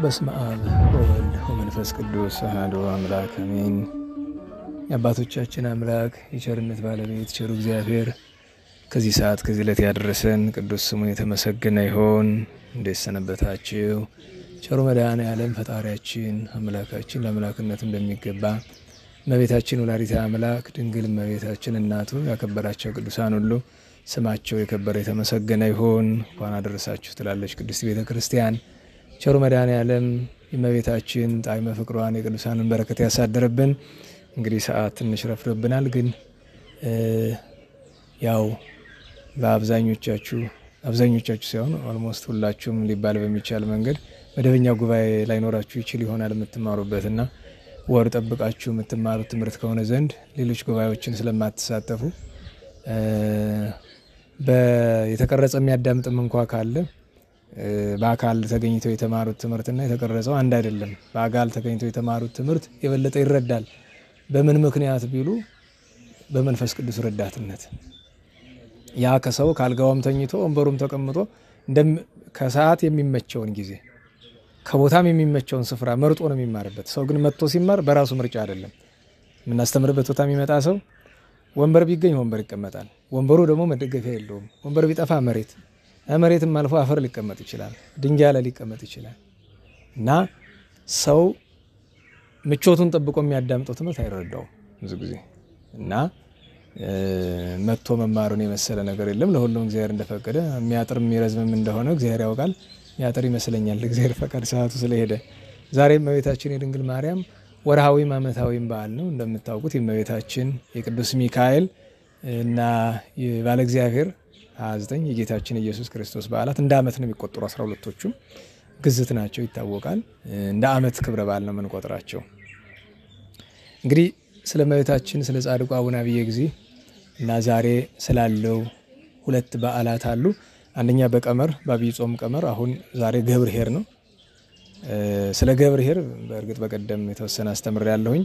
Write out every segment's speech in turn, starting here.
በስመ አብ ወወልድ ወመንፈስ ቅዱስ አሐዱ አምላክ አሜን። የአባቶቻችን አምላክ የቸርነት ባለቤት ቸሩ እግዚአብሔር ከዚህ ሰዓት ከዚህ ዕለት ያደረሰን ቅዱስ ስሙን የተመሰገነ ይሁን። እንዴት ሰነበታችሁ? ቸሩ መድኃኔዓለም ፈጣሪያችን አምላካችን ለአምላክነት እንደሚገባ እመቤታችን ወላዲተ አምላክ ድንግል እመቤታችን እናቱ ያከበራቸው ቅዱሳን ሁሉ ስማቸው የከበረ የተመሰገነ ይሁን። እንኳን አደረሳችሁ ትላለች ቅድስት ቤተ ክርስቲያን። ቸሩ መድኃኔዓለም የእመቤታችን ጣዕመ ፍቅሯን የቅዱሳንን በረከት ያሳደረብን። እንግዲህ ሰዓት ትንሽ ረፍዶብናል፣ ግን ያው በአብዛኞቻችሁ ሳይሆን ኦልሞስት ሁላችሁም ሊባል በሚቻል መንገድ መደበኛ ጉባኤ ላይኖራችሁ ይችል ይሆናል የምትማሩበትና ወር ጠብቃችሁ የምትማሩት ትምህርት ከሆነ ዘንድ ሌሎች ጉባኤዎችን ስለማትሳተፉ የተቀረጸ የሚያዳምጥም እንኳ ካለ በአካል ተገኝተው የተማሩት ትምህርትና የተቀረጸው አንድ አይደለም። በአካል ተገኝተው የተማሩት ትምህርት የበለጠ ይረዳል። በምን ምክንያት ቢሉ በመንፈስ ቅዱስ ረዳትነት ያ ከሰው ካልጋውም ተኝቶ ወንበሩም ተቀምጦ ከሰዓት የሚመቸውን ጊዜ ከቦታም የሚመቸውን ስፍራ መርጦ ነው የሚማርበት። ሰው ግን መጥቶ ሲማር በራሱ ምርጫ አይደለም። የምናስተምርበት ቦታ የሚመጣ ሰው ወንበር ቢገኝ ወንበር ይቀመጣል። ወንበሩ ደግሞ መደገፊያ የለውም። ወንበር ቢጠፋ መሬትም አልፎ አፈር ሊቀመጥ ይችላል፣ ድንጋይ ላይ ሊቀመጥ ይችላል። እና ሰው ምቾቱን ጠብቆ የሚያዳምጠው ትምህርት አይረዳውም ብዙ ጊዜ። እና መጥቶ መማሩን የመሰለ ነገር የለም። ለሁሉም እግዚአብሔር እንደፈቀደ የሚያጥር የሚረዝምም እንደሆነ እግዚአብሔር ያውቃል። የሚያጥር ይመስለኛል እግዚአብሔር ፈቃድ ሰዓቱ ስለሄደ። ዛሬም እመቤታችን የድንግል ማርያም ወርሃዊም ዓመታዊም በዓል ነው። እንደምታውቁት የእመቤታችን የቅዱስ ሚካኤል እና የባለ እግዚአብሔር 29 የጌታችን ኢየሱስ ክርስቶስ በዓላት እንደ ዓመት ነው የሚቆጠሩ። 12ቶቹም ግዝት ናቸው ይታወቃል። እንደ ዓመት ክብረ በዓል ነው የምንቆጥራቸው። እንግዲህ ስለ እመቤታችን ስለ ጻድቁ አቡነ አብየ እግዚእ እና ዛሬ ስላለው ሁለት በዓላት አሉ። አንደኛ በቀመር በአብይ ጾም ቀመር አሁን ዛሬ ገብርኄር ነው። ስለ ገብርኄር በእርግጥ በቀደም የተወሰነ አስተምሬያለሁኝ።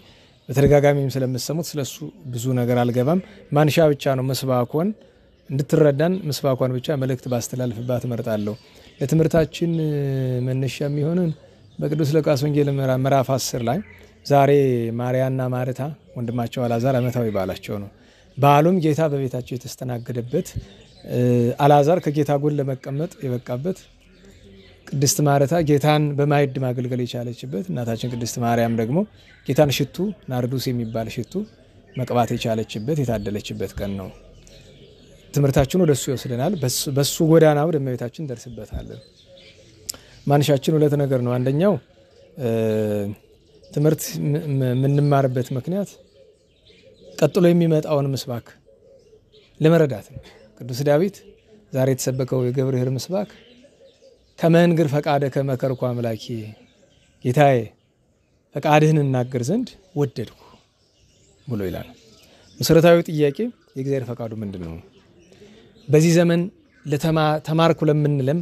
በተደጋጋሚም ስለምትሰሙት ስለሱ ብዙ ነገር አልገባም። ማንሻ ብቻ ነው መስባኮን እንድትረዳን መስባኳን ብቻ መልእክት ባስተላልፍባት እመርጣለሁ። ለትምህርታችን መነሻ የሚሆነን በቅዱስ ሉቃስ ወንጌል ምዕራፍ 10 ላይ ዛሬ ማርያና ማርታ ወንድማቸው አልዓዛር ዓመታዊ በዓላቸው ነው። በዓሉም ጌታ በቤታቸው የተስተናገደበት፣ አልዓዛር ከጌታ ጎን ለመቀመጥ የበቃበት፣ ቅድስት ማርታ ጌታን በማዕድ ማገልገል የቻለችበት፣ እናታችን ቅድስት ማርያም ደግሞ ጌታን ሽቱ ናርዱስ የሚባል ሽቱ መቅባት የቻለችበት የታደለችበት ቀን ነው። ትምህርታችን ወደሱ ይወስደናል። በሱ ጎዳና ወደ እመቤታችን ደርስበታለን። ማንሻችን ሁለት ነገር ነው። አንደኛው ትምህርት የምንማርበት ምክንያት ቀጥሎ የሚመጣውን ምስባክ ለመረዳት ነው። ቅዱስ ዳዊት ዛሬ የተሰበከው የገብርኄር ምስባክ ከመንግር ፈቃደ ከመከርኩ አምላኬ፣ ጌታዬ ፈቃድህን እናገር ዘንድ ወደድኩ ብሎ ይላል። መሰረታዊ ጥያቄ የእግዚአብሔር ፈቃዱ ምንድን ነው? በዚህ ዘመን ተማርኩ ለምንልም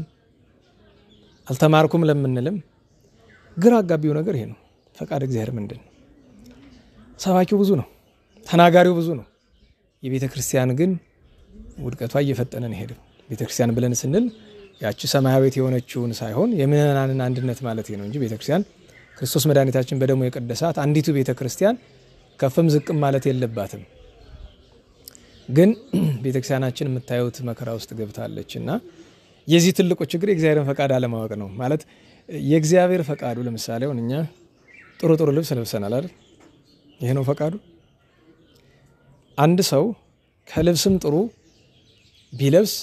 አልተማርኩም ለምንልም ግራ አጋቢው ነገር ይሄ ነው። ፈቃድ እግዚአብሔር ምንድን ነው? ሰባኪው ብዙ ነው፣ ተናጋሪው ብዙ ነው። የቤተ ክርስቲያን ግን ውድቀቷ እየፈጠነ ነው ሄደው። ቤተ ክርስቲያን ብለን ስንል ያቺ ሰማያዊት የሆነችውን ሳይሆን የምእመናንን አንድነት ማለት ነው እንጂ ቤተ ክርስቲያን ክርስቶስ መድኃኒታችን በደሙ የቀደሳት አንዲቱ ቤተ ክርስቲያን ከፍም ዝቅም ማለት የለባትም። ግን ቤተክርስቲያናችን የምታዩት መከራ ውስጥ ገብታለች እና የዚህ ትልቁ ችግር የእግዚአብሔርን ፈቃድ አለማወቅ ነው። ማለት የእግዚአብሔር ፈቃዱ ለምሳሌ አሁን እኛ ጥሩ ልብስ ለብሰናል አይደል? ይሄ ነው ፈቃዱ። አንድ ሰው ከልብስም ጥሩ ቢለብስ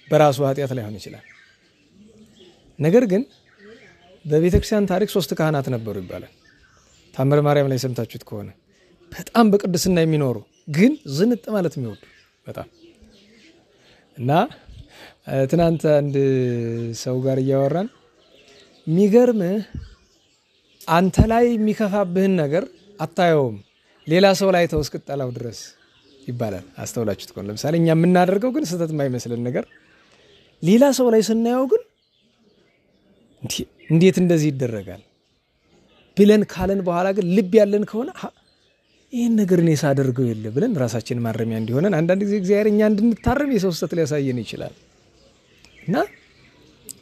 በራሱ ኃጢአት ላይሆን ይችላል። ነገር ግን በቤተክርስቲያን ታሪክ 3 ካህናት ነበሩ ይባላል። ታምረ ማርያም ላይ ሰምታችሁት ከሆነ በጣም በቅድስና የሚኖሩ ግን ዝንጥ ማለት የሚወዱ በጣም እና ትናንት አንድ ሰው ጋር እያወራን የሚገርምህ አንተ ላይ የሚከፋብህን ነገር አታየውም፣ ሌላ ሰው ላይ ተወስቅጠላው ድረስ ይባላል። አስተውላችሁት ከሆነ ለምሳሌ እኛ የምናደርገው ግን ስህተት የማይመስልን ነገር ሌላ ሰው ላይ ስናየው ግን እንዴት እንደዚህ ይደረጋል ብለን ካለን በኋላ ግን ልብ ያለን ከሆነ ይህን ነገር እኔ ሳደርገው የለ ብለን ራሳችንን ማረሚያ እንዲሆነን አንዳንድ ጊዜ እግዚአብሔር እኛ እንድንታረም የሰው ስህተት ሊያሳየን ይችላል። እና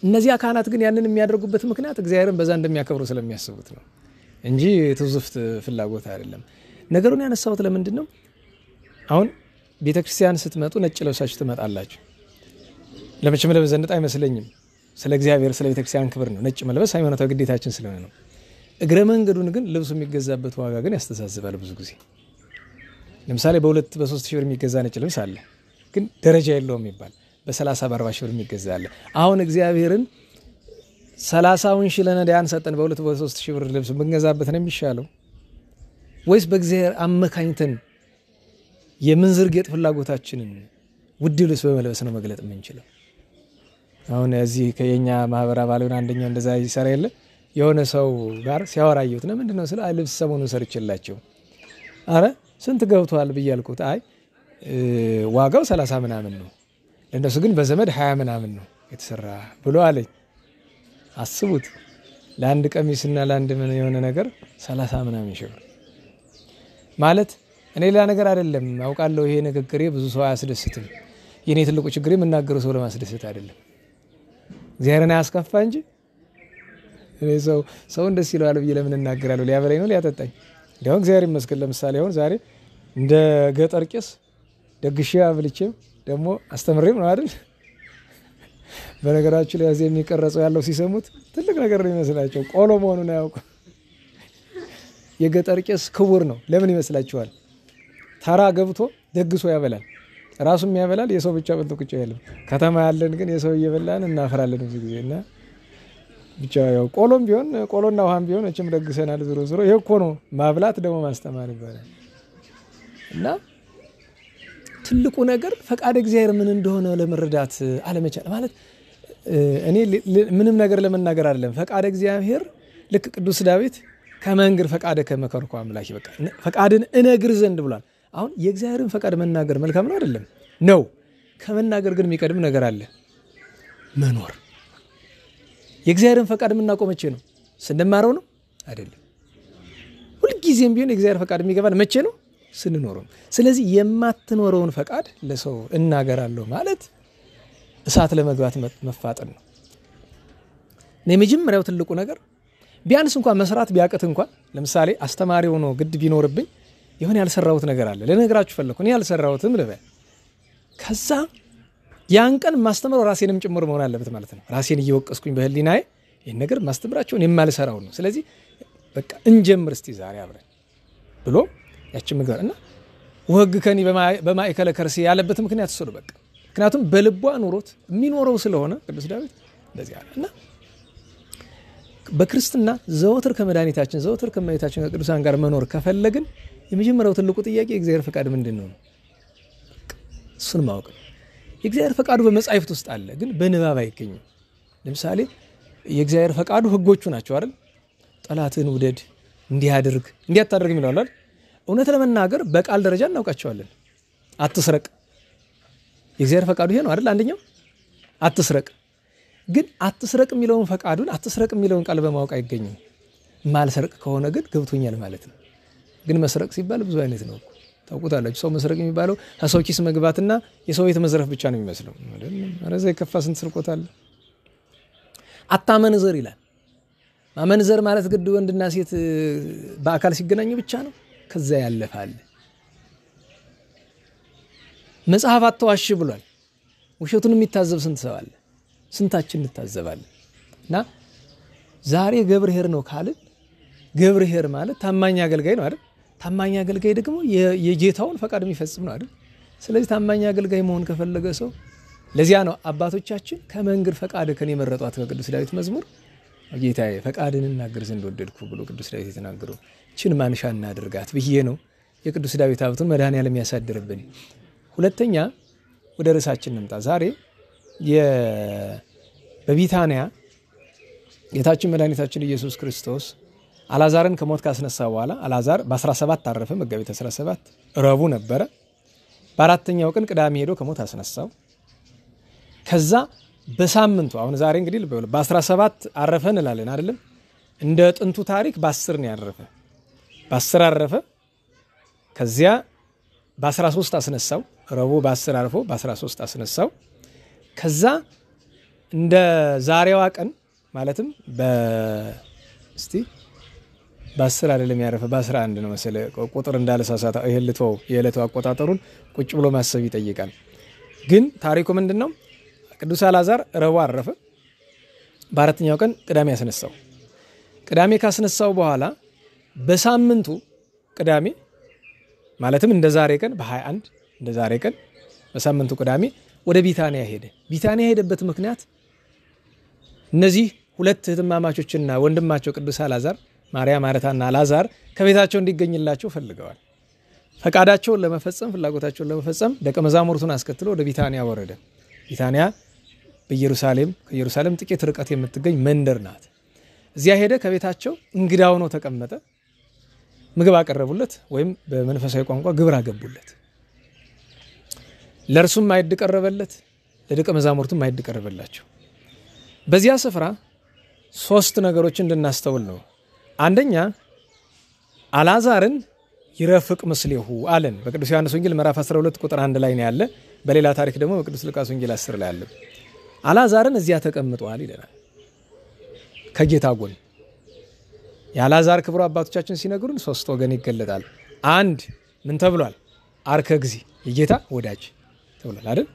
እነዚህ ካህናት ግን ያንን የሚያደርጉበት ምክንያት እግዚአብሔርን በዛ እንደሚያከብሩ ስለሚያስቡት ነው እንጂ ትውዝፍት ፍላጎት አይደለም። ነገሩን ያነሳሁት ለምንድን ነው? አሁን ቤተክርስቲያን ስትመጡ ነጭ ለብሳችሁ ትመጣላችሁ። ለመቼም ለመዘነጥ አይመስለኝም። ስለ እግዚአብሔር ስለ ቤተክርስቲያን ክብር ነው ነጭ መልበስ ሃይማኖታዊ ግዴታችን ስለሆነ ነው። እግረ መንገዱን ግን ልብሱ የሚገዛበት ዋጋ ግን ያስተሳስባል ብዙ ጊዜ። ለምሳሌ በ2 በ3 ሺህ ብር የሚገዛ ነጭ ልብስ አለ፣ ግን ደረጃ የለውም ይባል በ30 በ40 ሺህ ብር የሚገዛ አለ። አሁን እግዚአብሔርን 30ውን ሺህ ለነዳያን ሰጠን በ2 በ3 ሺህ ብር ልብስ ብንገዛበት ነው የሚሻለው ወይስ በእግዚአብሔር አመካኝተን የምንዝር ጌጥ ፍላጎታችንን ውድ ልብስ በመልበስ ነው መግለጥ የምንችለው? አሁን እዚህ ከየኛ ማህበር አባሉን አንደኛው እንደዛ ይሰራ የለ የሆነ ሰው ጋር ሲያወራዩት ነው ምንድነው ስለ ልብስ ሰሞኑን ሰርችላቸው አረ ስንት ገብቷል ብያልኩት አይ ዋጋው 30 ምናምን ነው ለነሱ ግን በዘመድ 20 ምናምን ነው የተሰራ ብሎ አለኝ። አስቡት ለአንድ ቀሚስና ለአንድ ምን የሆነ ነገር 30 ምናምን ሺህ ብር ማለት እኔ ሌላ ነገር አይደለም አውቃለሁ። ይሄ ንግግሬ ብዙ ሰው አያስደስትም። የኔ ትልቁ ችግሬ የምናገረው ሰው ለማስደሰት አይደለም እግዚአብሔርን አያስከፋ እንጂ እኔ ሰው እንደዚህ ይላል ብዬ ለምን እናገራለሁ? ሊያበላኝ ነው ሊያጠጣኝ? እንደው እግዚአብሔር ይመስገን ለምሳሌ አሁን ዛሬ እንደ ገጠር ቄስ ደግሼ አብልቼም ደግሞ አስተምሬም ነው አይደል? በነገራችን ላይ እዚህ የሚቀረጸው ያለው ሲሰሙት ትልቅ ነገር ነው ይመስላቸው ቆሎ መሆኑን አያውቁ። የገጠር ቄስ ክቡር ነው። ለምን ይመስላችኋል? ተራ ገብቶ ደግሶ ያበላል። ራሱም ያበላል። የሰው ብቻ በልቶ ቁጭ አይልም። ከተማ ያለን ግን የሰው እየበላን እናፈራለን ብዙ ጊዜና ብቻ ያው ቆሎም ቢሆን ቆሎና ውሃም ቢሆን እችም ደግሰናል። ዝሮ ዝሮ ይሄ እኮ ነው ማብላት ደግሞ ማስተማር ይባላል። እና ትልቁ ነገር ፈቃድ እግዚአብሔር ምን እንደሆነ ለመረዳት አለመቻል ማለት እኔ ምንም ነገር ለመናገር አይደለም። ፈቃድ እግዚአብሔር ልክ ቅዱስ ዳዊት ከመንገር ፈቃደ ከመከርኩ አምላክ በቃ ፈቃድን እነግር ዘንድ ብሏል። አሁን የእግዚአብሔርን ፈቃድ መናገር መልካም ነው አይደለም? ነው። ከመናገር ግን የሚቀድም ነገር አለ፣ መኖር። የእግዚአብሔርን ፈቃድ የምናውቀው መቼ ነው? ስንማረው ነው አይደለም? ሁልጊዜም ቢሆን የእግዚአብሔር ፈቃድ የሚገባን መቼ ነው? ስንኖረው። ስለዚህ የማትኖረውን ፈቃድ ለሰው እናገራለሁ ማለት እሳት ለመግባት መፋጠን ነው። የመጀመሪያው ትልቁ ነገር ቢያንስ እንኳን መስራት ቢያቅት እንኳን ለምሳሌ አስተማሪ ሆኖ ግድ ቢኖርብኝ የሆነ ያልሰራሁት ነገር አለ ለነገራችሁ ፈለኩ እኔ ያልሰራሁትም ልበል። ከዛ ያን ቀን ማስተምረው ራሴንም ጭምር መሆን አለበት ማለት ነው። ራሴን እየወቀስኩኝ በህሊናዬ ይሄን ነገር ማስተምራቸውን የማልሰራው ነው። ስለዚህ በቃ እንጀምር እስቲ ዛሬ አብረን ብሎ ያቺ ምግባር እና ወግ ከኒ በማይከለ ከርሲ ያለበት ምክንያት እሱ ነው። በቃ ምክንያቱም በልቧ ኑሮት የሚኖረው ስለሆነ ቅዱስ ዳዊት እንደዚህ አለ እና በክርስትና ዘወትር ከመድኃኒታችን ዘወትር ከመቤታችን ከቅዱሳን ጋር መኖር ከፈለግን የመጀመሪያው ትልቁ ጥያቄ የእግዚአብሔር ፈቃድ ምንድነው? እሱን ማወቅ ነው። የእግዚአብሔር ፈቃዱ በመጻሕፍት ውስጥ አለ፣ ግን በንባብ አይገኝም። ለምሳሌ የእግዚአብሔር ፈቃዱ ህጎቹ ናቸው አይደል? ጠላትን ውደድ፣ እንዲህ አድርግ፣ እንዲህ አታድርግ የሚለው አይደል? እውነት ለመናገር በቃል ደረጃ እናውቃቸዋለን። አትስረቅ የእግዚአብሔር ፈቃዱ ይሄ ነው አይደል? አንደኛው አትስረቅ። ግን አትስረቅ የሚለውን ፈቃዱን አትስረቅ የሚለውን ቃል በማወቅ አይገኝም። ማልሰርቅ ከሆነ ግን ገብቶኛል ማለት ነው። ግን መስረቅ ሲባል ብዙ አይነት ነው። ታውቁታላችሁ። ሰው መስረቅ የሚባለው ከሰው ኪስ መግባትና የሰው ቤት መዝረፍ ብቻ ነው የሚመስለው አይደል? አረዛ የከፋ ስንት ስርቆት አለ። አታመንዘር ይላል። ማመንዘር ማለት ግድ ወንድና ሴት በአካል ሲገናኙ ብቻ ነው። ከዛ ያለፋል። መጽሐፍ አትዋሽ ብሏል። ውሸቱን የሚታዘብ ስንት ሰው አለ? ስንታችን እንታዘባለን? እና ዛሬ ገብርኄር ነው ካልን ገብርኄር ማለት ታማኝ አገልጋይ ነው አይደል? ታማኝ አገልጋይ ደግሞ የጌታውን ፈቃድ የሚፈጽም ነው አይደል? ስለዚህ ታማኝ አገልጋይ መሆን ከፈለገ ሰው ለዚያ ነው አባቶቻችን ከመንገር ፈቃድ ከኔ መረጧት ከቅዱስ ዳዊት መዝሙር ጌታዬ ፈቃድን እናገር ዘንድ ወደድኩ ብሎ ቅዱስ ዳዊት የተናገረው ችን ማንሻ እናድርጋት ብዬ ነው የቅዱስ ዳዊት ሀብቱን መድኃኔዓለም ያሳድርብን። ሁለተኛ ወደ ርዕሳችን እንምጣ። ዛሬ በቢታንያ ጌታችን መድኃኒታችን ኢየሱስ ክርስቶስ አልዓዛርን ከሞት ካስነሳ በኋላ አልዓዛር በ17 አረፈ። መጋቢት 17 ረቡዕ ነበረ። በአራተኛው ቀን ቅዳሜ ሄዶ ከሞት አስነሳው። ከዛ በሳምንቱ አሁን ዛሬ እንግዲህ በ17 አረፈ እንላለን አይደለም? እንደ ጥንቱ ታሪክ በ10 ነው ያረፈ። በ10 አረፈ። ከዚያ በ13 አስነሳው። ረቡዕ በ10 አርፎ በ13 አስነሳው። ከዛ እንደ ዛሬዋ ቀን ማለትም በስቲ በ10 አይደለም ያረፈ በ11 ነው መሰለ ቁጥር እንዳለሳሳታ ይሄልተው የዕለቱ አቆጣጠሩን ቁጭ ብሎ ማሰብ ይጠይቃል። ግን ታሪኩ ምንድነው? ቅዱስ አልዓዛር ረቡዕ አረፈ። በአራተኛው ቀን ቅዳሜ ያስነሳው። ቅዳሜ ካስነሳው በኋላ በሳምንቱ ቅዳሜ ማለትም እንደ ዛሬ ቀን በ21 እንደ ዛሬ ቀን በሳምንቱ ቅዳሜ ወደ ቢታንያ ሄደ። ቢታንያ ሄደበት ምክንያት እነዚህ ሁለት እህትማማቾችና ወንድማቸው ቅዱስ አልዓዛር ማርያም ማርታና አልዓዛር ከቤታቸው እንዲገኝላቸው ፈልገዋል። ፈቃዳቸውን ለመፈጸም ፍላጎታቸውን ለመፈጸም ደቀ መዛሙርቱን አስከትሎ ወደ ቢታንያ ወረደ። ቢታንያ ከኢየሩሳሌም ጥቂት ርቀት የምትገኝ መንደር ናት። እዚያ ሄደ። ከቤታቸው እንግዳ ሆኖ ተቀመጠ። ምግብ አቀረቡለት ወይም በመንፈሳዊ ቋንቋ ግብር አገቡለት። ለእርሱም ማዕድ ቀረበለት፣ ለደቀ መዛሙርቱም ማዕድ ቀረበላቸው። በዚያ ስፍራ 3 ነገሮችን እንድናስተውል ነው። አንደኛ አልዓዛርን ይረፍቅ ምስሌሁ አለን። በቅዱስ ዮሐንስ ወንጌል ምዕራፍ 12 ቁጥር 1 ላይ ነው ያለ። በሌላ ታሪክ ደግሞ በቅዱስ ሉቃስ ወንጌል 10 ላይ አለ። አልዓዛርን እዚያ ተቀምጧል ይለናል ከጌታ ጎን። የአልዓዛር ክብሩ አባቶቻችን ሲነግሩን 3 ወገን ይገለጣል። አንድ ምን ተብሏል? አርከ እግዚ የጌታ ወዳጅ ተብሏል አይደል?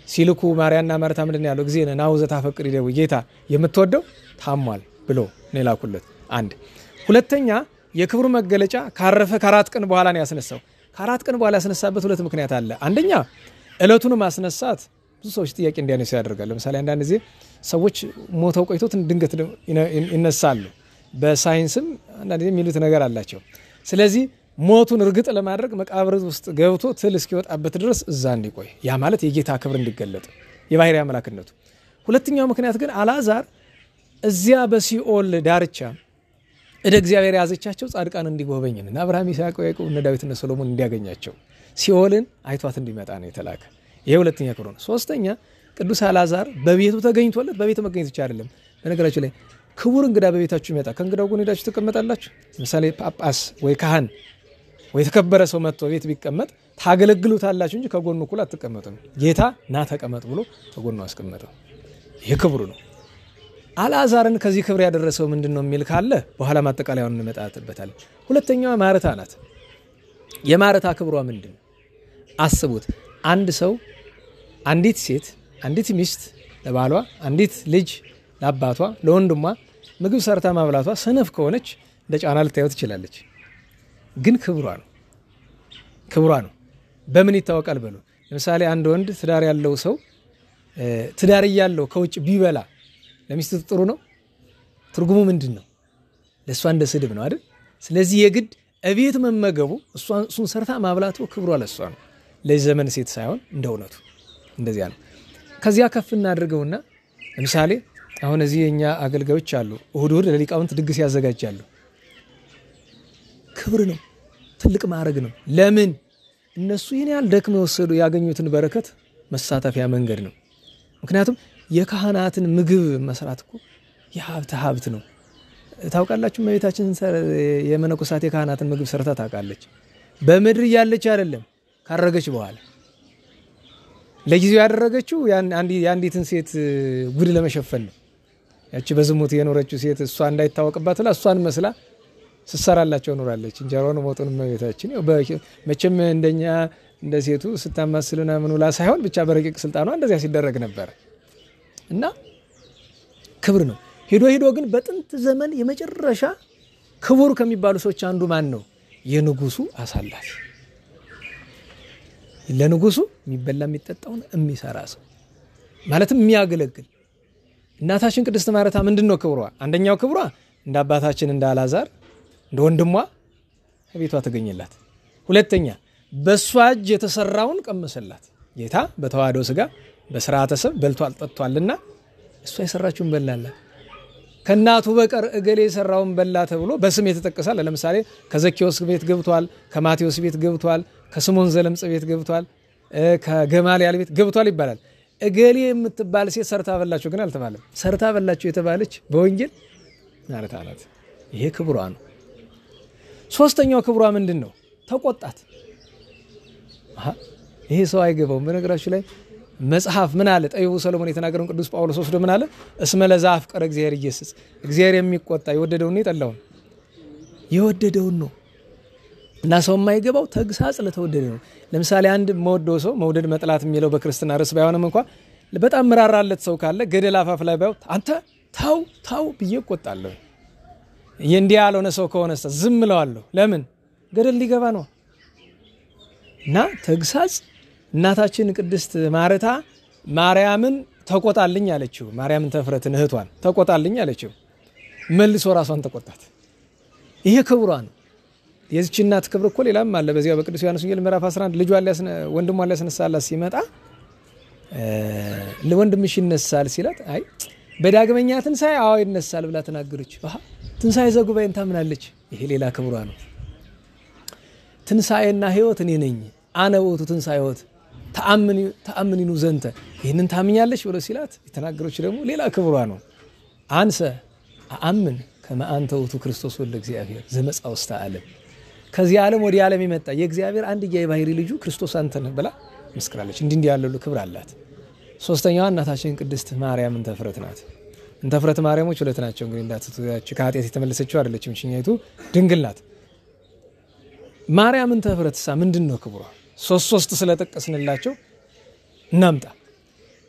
ሲልኩ ማርያና ማርታ ምንድን ያለው? እግዚእ ናሁ ዘታፈቅር ይደው ጌታ የምትወደው ታሟል ብሎ ነው ላኩለት። አንድ ሁለተኛ የክብሩ መገለጫ ካረፈ ከ4 ቀን በኋላ ነው ያስነሳው። ከ4 ቀን በኋላ ያስነሳበት 2 ምክንያት አለ። አንደኛ ዕለቱን ማስነሳት ብዙ ሰዎች ጥያቄ እንዲያነሱ ያደርጋል። ለምሳሌ አንዳንድ ጊዜ ሰዎች ሞተው ቆይቶት ድንገት ይነሳሉ። በሳይንስም አንዳንድ ጊዜ የሚሉት ነገር አላቸው። ስለዚህ ሞቱን እርግጥ ለማድረግ መቃብር ውስጥ ገብቶ ትል እስኪወጣበት ድረስ እዛ እንዲቆይ፣ ያ ማለት የጌታ ክብር እንዲገለጥ የባህሪ አምላክነቱ። ሁለተኛው ምክንያት ግን አልዓዛር እዚያ በሲኦል ዳርቻ እደ እግዚአብሔር ያዘቻቸው ጻድቃን እንዲጎበኝና አብርሃም ይስሐቅ ያዕቆብ እነ ዳዊትና ሰሎሞን እንዲያገኛቸው ሲኦልን አይቷት እንዲመጣ ነው የተላከ። ይሄ ሁለተኛ ክብሩ ነው። ሶስተኛ ቅዱስ አልዓዛር በቤቱ ተገኝቶለት በቤቱ መገኘት ብቻ አይደለም። በነገራችሁ ላይ ክቡር እንግዳ በቤታችሁ ይመጣ ከእንግዳው ጎን ሄዳችሁ ትቀመጣላችሁ። ለምሳሌ ጳጳስ ወይ ካህን ወይ ተከበረ ሰው መጥቶ ቤት ቢቀመጥ ታገለግሉታላችሁ እንጂ ከጎኑ እኩል አትቀመጡም። ጌታ ና ተቀመጥ ብሎ ከጎኑ አስቀመጠው። ይሄ ክብሩ ነው። አልዓዛርን ከዚህ ክብር ያደረሰው ምንድነው የሚል ካለ በኋላ ማጠቃለያውን እንመጣበታለን። ሁለተኛዋ ማርታ ናት። የማርታ ክብሯ ምንድነው? አስቡት። አንድ ሰው አንዲት ሴት አንዲት ሚስት ለባሏ አንዲት ልጅ ለአባቷ ለወንድሟ ምግብ ሰርታ ማብላቷ ሰነፍ ከሆነች እንደ ጫና ልታየው ትችላለች። ግን ክብሯ ነው። በምን ይታወቃል በሉ። ለምሳሌ አንድ ወንድ ትዳር ያለው ሰው ትዳር ያለው ከውጭ ቢበላ ለሚስቱ ጥሩ ነው? ትርጉሙ ምንድነው? ለሷ እንደ ስድብ ነው አይደል? ስለዚህ የግድ እቤት መመገቡ እሱን ሰርታ ማብላቱ ክብሯ ለሷ ነው። ለዘመን ሴት ሳይሆን እንደ እውነቱ እንደዚያ ነው። ከዚያ ከፍ እናድርገውና ለምሳሌ አሁን እዚህ የኛ አገልጋዮች አሉ። እሁድ ለሊቃውንት ድግስ ያዘጋጃሉ። ክብር ነው። ትልቅ ማዕረግ ነው። ለምን? እነሱ ይሄን ያህል ደክመው ወሰዱ ያገኙትን በረከት መሳተፊያ መንገድ ነው። ምክንያቱም የካህናትን ምግብ መስራት እኮ የሀብት ነው። ታውቃላችሁ እመቤታችን የመነኮሳት የካህናትን ምግብ ሰርታ ታውቃለች። በምድር ያለች አይደለም ካረገች በኋላ ለጊዜው ያደረገችው ያንዲትን ሴት ጉድ ለመሸፈን ነው። ያቺ በዝሙት የኖረችው ሴት እሷ እንዳይታወቅባት ብላ እሷን መስላ ስትሰራላቸው ኖራለች። እንጀራውን ሞቱን እመቤታችን መቼም እንደኛ እንደ ሴቱ ስታማስልና ምንውላ ሳይሆን ብቻ በረቂቅ ስልጣኗ እንደዚያ ሲደረግ ነበር። እና ክብር ነው። ሄዶ ግን በጥንት ዘመን የመጨረሻ ክቡር ከሚባሉ ሰዎች አንዱ ማን ነው? የንጉሱ አሳላፊ፣ ለንጉሱ የሚበላ የሚጠጣውን የሚሰራ ሰው ማለትም የሚያገለግል። እናታችን ቅድስት ማርታ ምንድነው ክብሯ? አንደኛው ክብሯ እንደ አባታችን እንደ አልዓዛር እንደ ወንድሟ ከቤቷ ተገኘላት። ሁለተኛ በሷ እጅ የተሰራውን ቀመሰላት። ጌታ በተዋህዶ ስጋ በስርዓተ ሰብ በልቷል ጠጥቷልና እሷ የሰራችውን በላላት። ከናቱ በቀር እገሌ የሰራውን በላ ተብሎ በስም የተጠቀሳል። ለምሳሌ ከዘኪዮስ ቤት ገብቷል፣ ከማቴዎስ ቤት ገብቷል፣ ከስምዖን ዘለምጽ ቤት ገብቷል፣ ከገማልያል ቤት ገብቷል ይባላል። እገሌ የምትባል ሴት ሰርታ በላቸው ግን አልተባለም። ሰርታ በላቸው የተባለች በወንጌል ማርታ ናት። ይሄ ክብሯ ነው። ሶስተኛው ክብሯ ምንድነው? ተቆጣት። ይሄ ሰው አይገባውም። በነገራችሁ ላይ መጽሐፍ ምን አለ ጠይቡ ሰሎሞን የተናገረውን ቅዱስ ጳውሎስ ወስዶ ምን አለ እስመ ለዛፍ ቀረ እግዚአብሔር ኢየሱስ እግዚአብሔር የሚቆጣ የወደደውን ነው የጠላውን የወደደውን ነው እና ሰው የማይገባው ተግሳጽ ለተወደደ ነው ለምሳሌ አንድ መወደው ሰው መውደድ መጥላት የሚለው በክርስቲና ርስ ባይሆንም እንኳን በጣም ምራራለት ሰው ካለ ገደል አፋፍ ላይ ባይው አንተ ታው ብዬ ቆጣለሁ የእንዲያ ያልሆነ ሰው ከሆነስ ዝም እለዋለሁ ለምን ገደል ሊገባ ነው እና ተግሳጽ እናታችን ቅድስት ማርታ ማርያምን ተቆጣልኝ አለችው ማርያምን ተፍረትን እህቷን ተቆጣልኝ አለችው መልሶ ራሷን ተቆጣት ይሄ ክብሯ ነው የዚች እናት ክብር እኮ ሌላም አለ በዚያ በቅዱስ ዮሐንስ ወንጌል ምዕራፍ 11 ልጇ ወንድሟ ሊያስነሳላት ሲመጣ ለወንድምሽ ይነሳል ሲላት አይ በዳግመኛ ትንሳኤ አዎ ይነሳል ብላ ተናገረች ትንሳኤ ዘጉባኤን ታምናለች ይሄ ሌላ ክብሯ ነው ትንሳኤና ህይወት እኔ ነኝ አነ ወቱ ትንሳኤ ህይወት ተአምኒኑ ዘንተ ይሄንን ታምኛለሽ ብሎ ሲላት የተናገረች ደግሞ ሌላ ክብሯ ነው አንሰ አአምን ከመ አንተ ወቱ ክርስቶስ ወልደ እግዚአብሔር ዘመጻ ውስተ ዓለም ከዚህ ዓለም ወደ ዓለም የመጣ የእግዚአብሔር አንድያ የባህሪ ልጁ ክርስቶስ አንተ ነህ ብላ መስክራለች እንዲህ ያለው ክብር አላት ሶስተኛዋ እናታችን ቅድስት ማርያምን ተፍረት ናት እንተፍረት ማርያሞች ሁለት ናቸው እንግዲህ እንዳትተያች ከኃጢአት የተመለሰችው አይደለችም እቺኛይቱ ድንግል ናት ማርያምን ተፍረትሳ ምንድነው ክብሯ ሶስት ስለተጠቀስንላቸው እናምጣ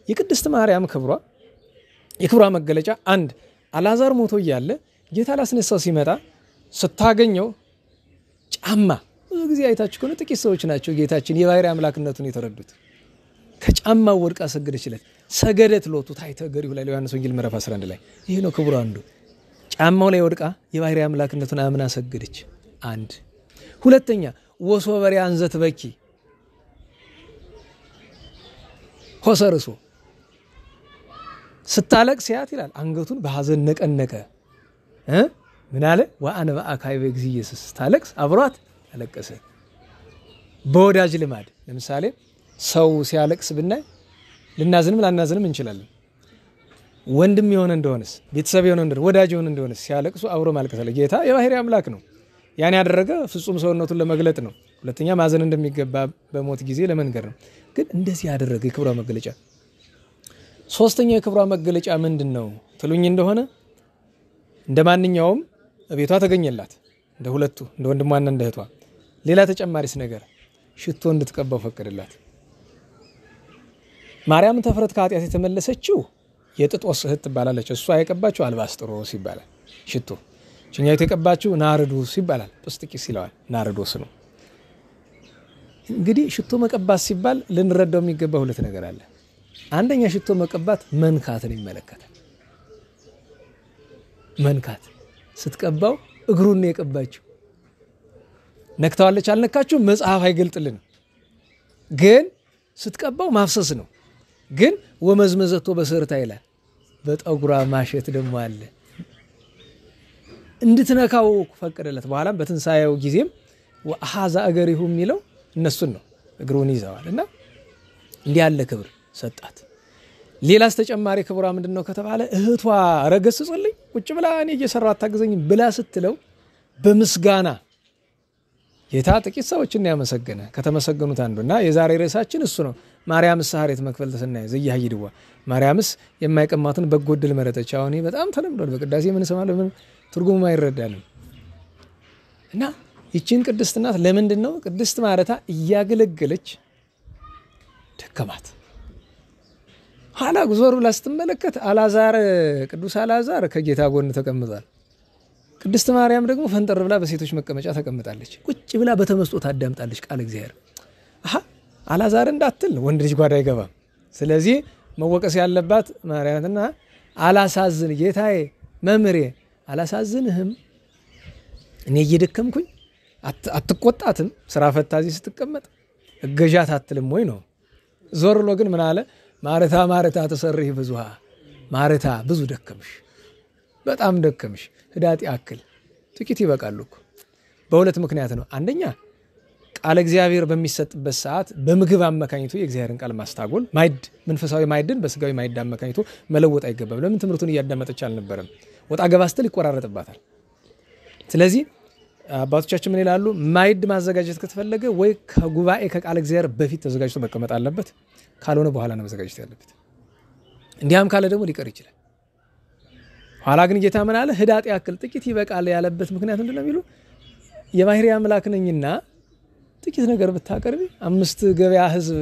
የቅድስት ማርያም ክብሯ የክብሯ መገለጫ አንድ አላዛር ሞቶ ይያለ ጌታ ላስነሳው ሲመጣ ስታገኘው ጫማ ብዙ ጊዜ አይታችሁ ከሆነ ጥቂት ሰዎች ናቸው ጌታችን የባህሪ አምላክነቱን የተረዱት ከጫማው ወድቃ ሰገደችለት ሰገደት ሎቱ ታይተገሪው ላይ ዮሐንስ ወንጌል ምዕራፍ 11 ላይ ይሄ ነው ክብሩ አንዱ ጫማው ላይ ወድቃ የባህሪ አምላክነቱን አምና ሰገደች አንድ ሁለተኛ ወሶበሪ አንዘት በኪ ኮሰርሶ ስታለቅስ ያት ይላል አንገቱን በሐዘን ነቀነቀ ምን አለ ወአነ በአካይ በእግዚእ ኢየሱስ ታለቅስ አብሯት አለቀሰ በወዳጅ ልማድ ለምሳሌ ሰው ሲያለቅስ ብናይ ልናዝንም ላናዝንም እንችላለን ወንድም የሆነ እንደሆነስ ቤተሰብ የሆነ እንደሆነ ወዳጅ የሆነ እንደሆነስ ሲያለቅሱ አብሮ ማልቀስ አለ ጌታ የባህሪ አምላክ ነው ያን ያደረገ ፍጹም ሰውነቱን ለመግለጥ ነው ሁለተኛ ማዘን እንደሚገባ በሞት ጊዜ ለመንገር ነው ግን እንደዚህ ያደረገ የክብሯ መገለጫ ሶስተኛው የክብሯ መገለጫ ምንድነው ትሉኝ እንደሆነ እንደማንኛውም ቤቷ ተገኘላት እንደ ሁለቱ እንደ ወንድሟና እንደ እህቷ ሌላ ተጨማሪስ ነገር ሽቶ እንድትቀባው ፈቀደላት ማርያም ተፍረት ከኃጢአት የተመለሰችው የጥጦስ እህት ትባላለች እሷ የቀባችው አልባስጥሮስ ይባላል ሽቶ እኛው የተቀባችው ናርዶስ ይባላል ጵስጥቂስ ይለዋል ናርዶስ ነው እንግዲህ ሽቶ መቀባት ሲባል ልንረዳው የሚገባ ሁለት ነገር አለ አንደኛ ሽቶ መቀባት መንካትን ይመለከታል መንካት ስትቀባው እግሩን ነው የቀባችው ነክታዋለች አልነካችሁ መጽሐፍ አይገልጥልን ግን ስትቀባው ማፍሰስ ነው ግን ወመዝመዘቶ በሰርታ ይላል በጠጉራ ማሸት ደግሞ አለ እንድትነካው ፈቀደለት በኋላም በትንሳኤው ጊዜም ወአሃዛ እገሪሁ የሚለው እነሱን ነው እግሩን ይዘዋልና እንዲህ ያለ ክብር ሰጣት ሌላስ ተጨማሪ ክብሯ ምንድነው ከተባለ እህቷ ረገስጽልኝ ቁጭ ብላ እኔ እየሰራው አታግዘኝ ብላ ስትለው በምስጋና ጌታ ጥቂት ሰዎችን ያመሰገነ ከተመሰገኑት አንዱና የዛሬ ርዕሳችን እሱ ነው ማርያም ሳህሬት መክፈል ተሰናየ ዘያሂድዋ ማርያምስ የማይቀማቱን በጎድል መረጠች አሁን በጣም ተለምዷል በቅዳሴ ምን ሰማለው ምን ትርጉሙ አይረዳንም እና ይቺን ቅድስት እናት ለምንድነው ቅድስት ማርታ እያገለገለች ደከማት ኋላ ጉዞር ብላ ስትመለከት አላዛር ቅዱስ አላዛር ከጌታ ጎን ተቀምጧል ቅድስት ማርያም ደግሞ ፈንጠር ብላ በሴቶች መቀመጫ ተቀምጣለች ቁጭ ብላ በተመስጦ ታዳምጣለች ቃል እግዚአብሔር አላዛር እንዳትል ወንድ ልጅ ጓዳ አይገባም ስለዚህ መወቀስ ያለባት ማርያምና አላሳዝን ጌታዬ መምሬ አላሳዝንህም እኔ እየደከምኩኝ አትቆጣትም ስራ ፈታዚ ስትቀመጥ እገጃት አትልም ወይ ነው ዞር ብሎ ግን ምን አለ ማርታ ማርታ ተሰርህ ብዙሃ ማርታ ብዙ ደከምሽ በጣም ደከምሽ ህዳጥ ያክል ጥቂት ይበቃሉ በሁለት ምክንያት ነው አንደኛ ቃል እግዚአብሔር በሚሰጥበት ሰዓት በምግብ አመካኝቶ የእግዚአብሔርን ቃል ማስታጎል ማይድ መንፈሳዊ ማይድን በስጋዊ ማይድ አመካኝቶ መለወጥ አይገባም ለምን ትምርቱን ያዳመጠች አልነበረም ወጣ ገባስተል ይቆራረጥባታል ስለዚህ አባቶቻችን ምን ይላሉ? ማይድ ማዘጋጀት ከተፈለገ ወይ ከጉባኤ ከቃል እግዚአብሔር በፊት ተዘጋጅቶ መቀመጥ አለበት፣ ካልሆነ በኋላ ነው መዘጋጀት ያለበት። እንዲያም ካለ ደግሞ ሊቀር ይችላል። ኋላ ግን ጌታ ምን አለ? ህዳጥ ያክል ጥቂት ይበቃል ያለበት ምክንያት ምንድነው የሚሉ የባህሪ አምላክ ነኝና ጥቂት ነገር ብታቀርቢ 5 ገበያ ህዝብ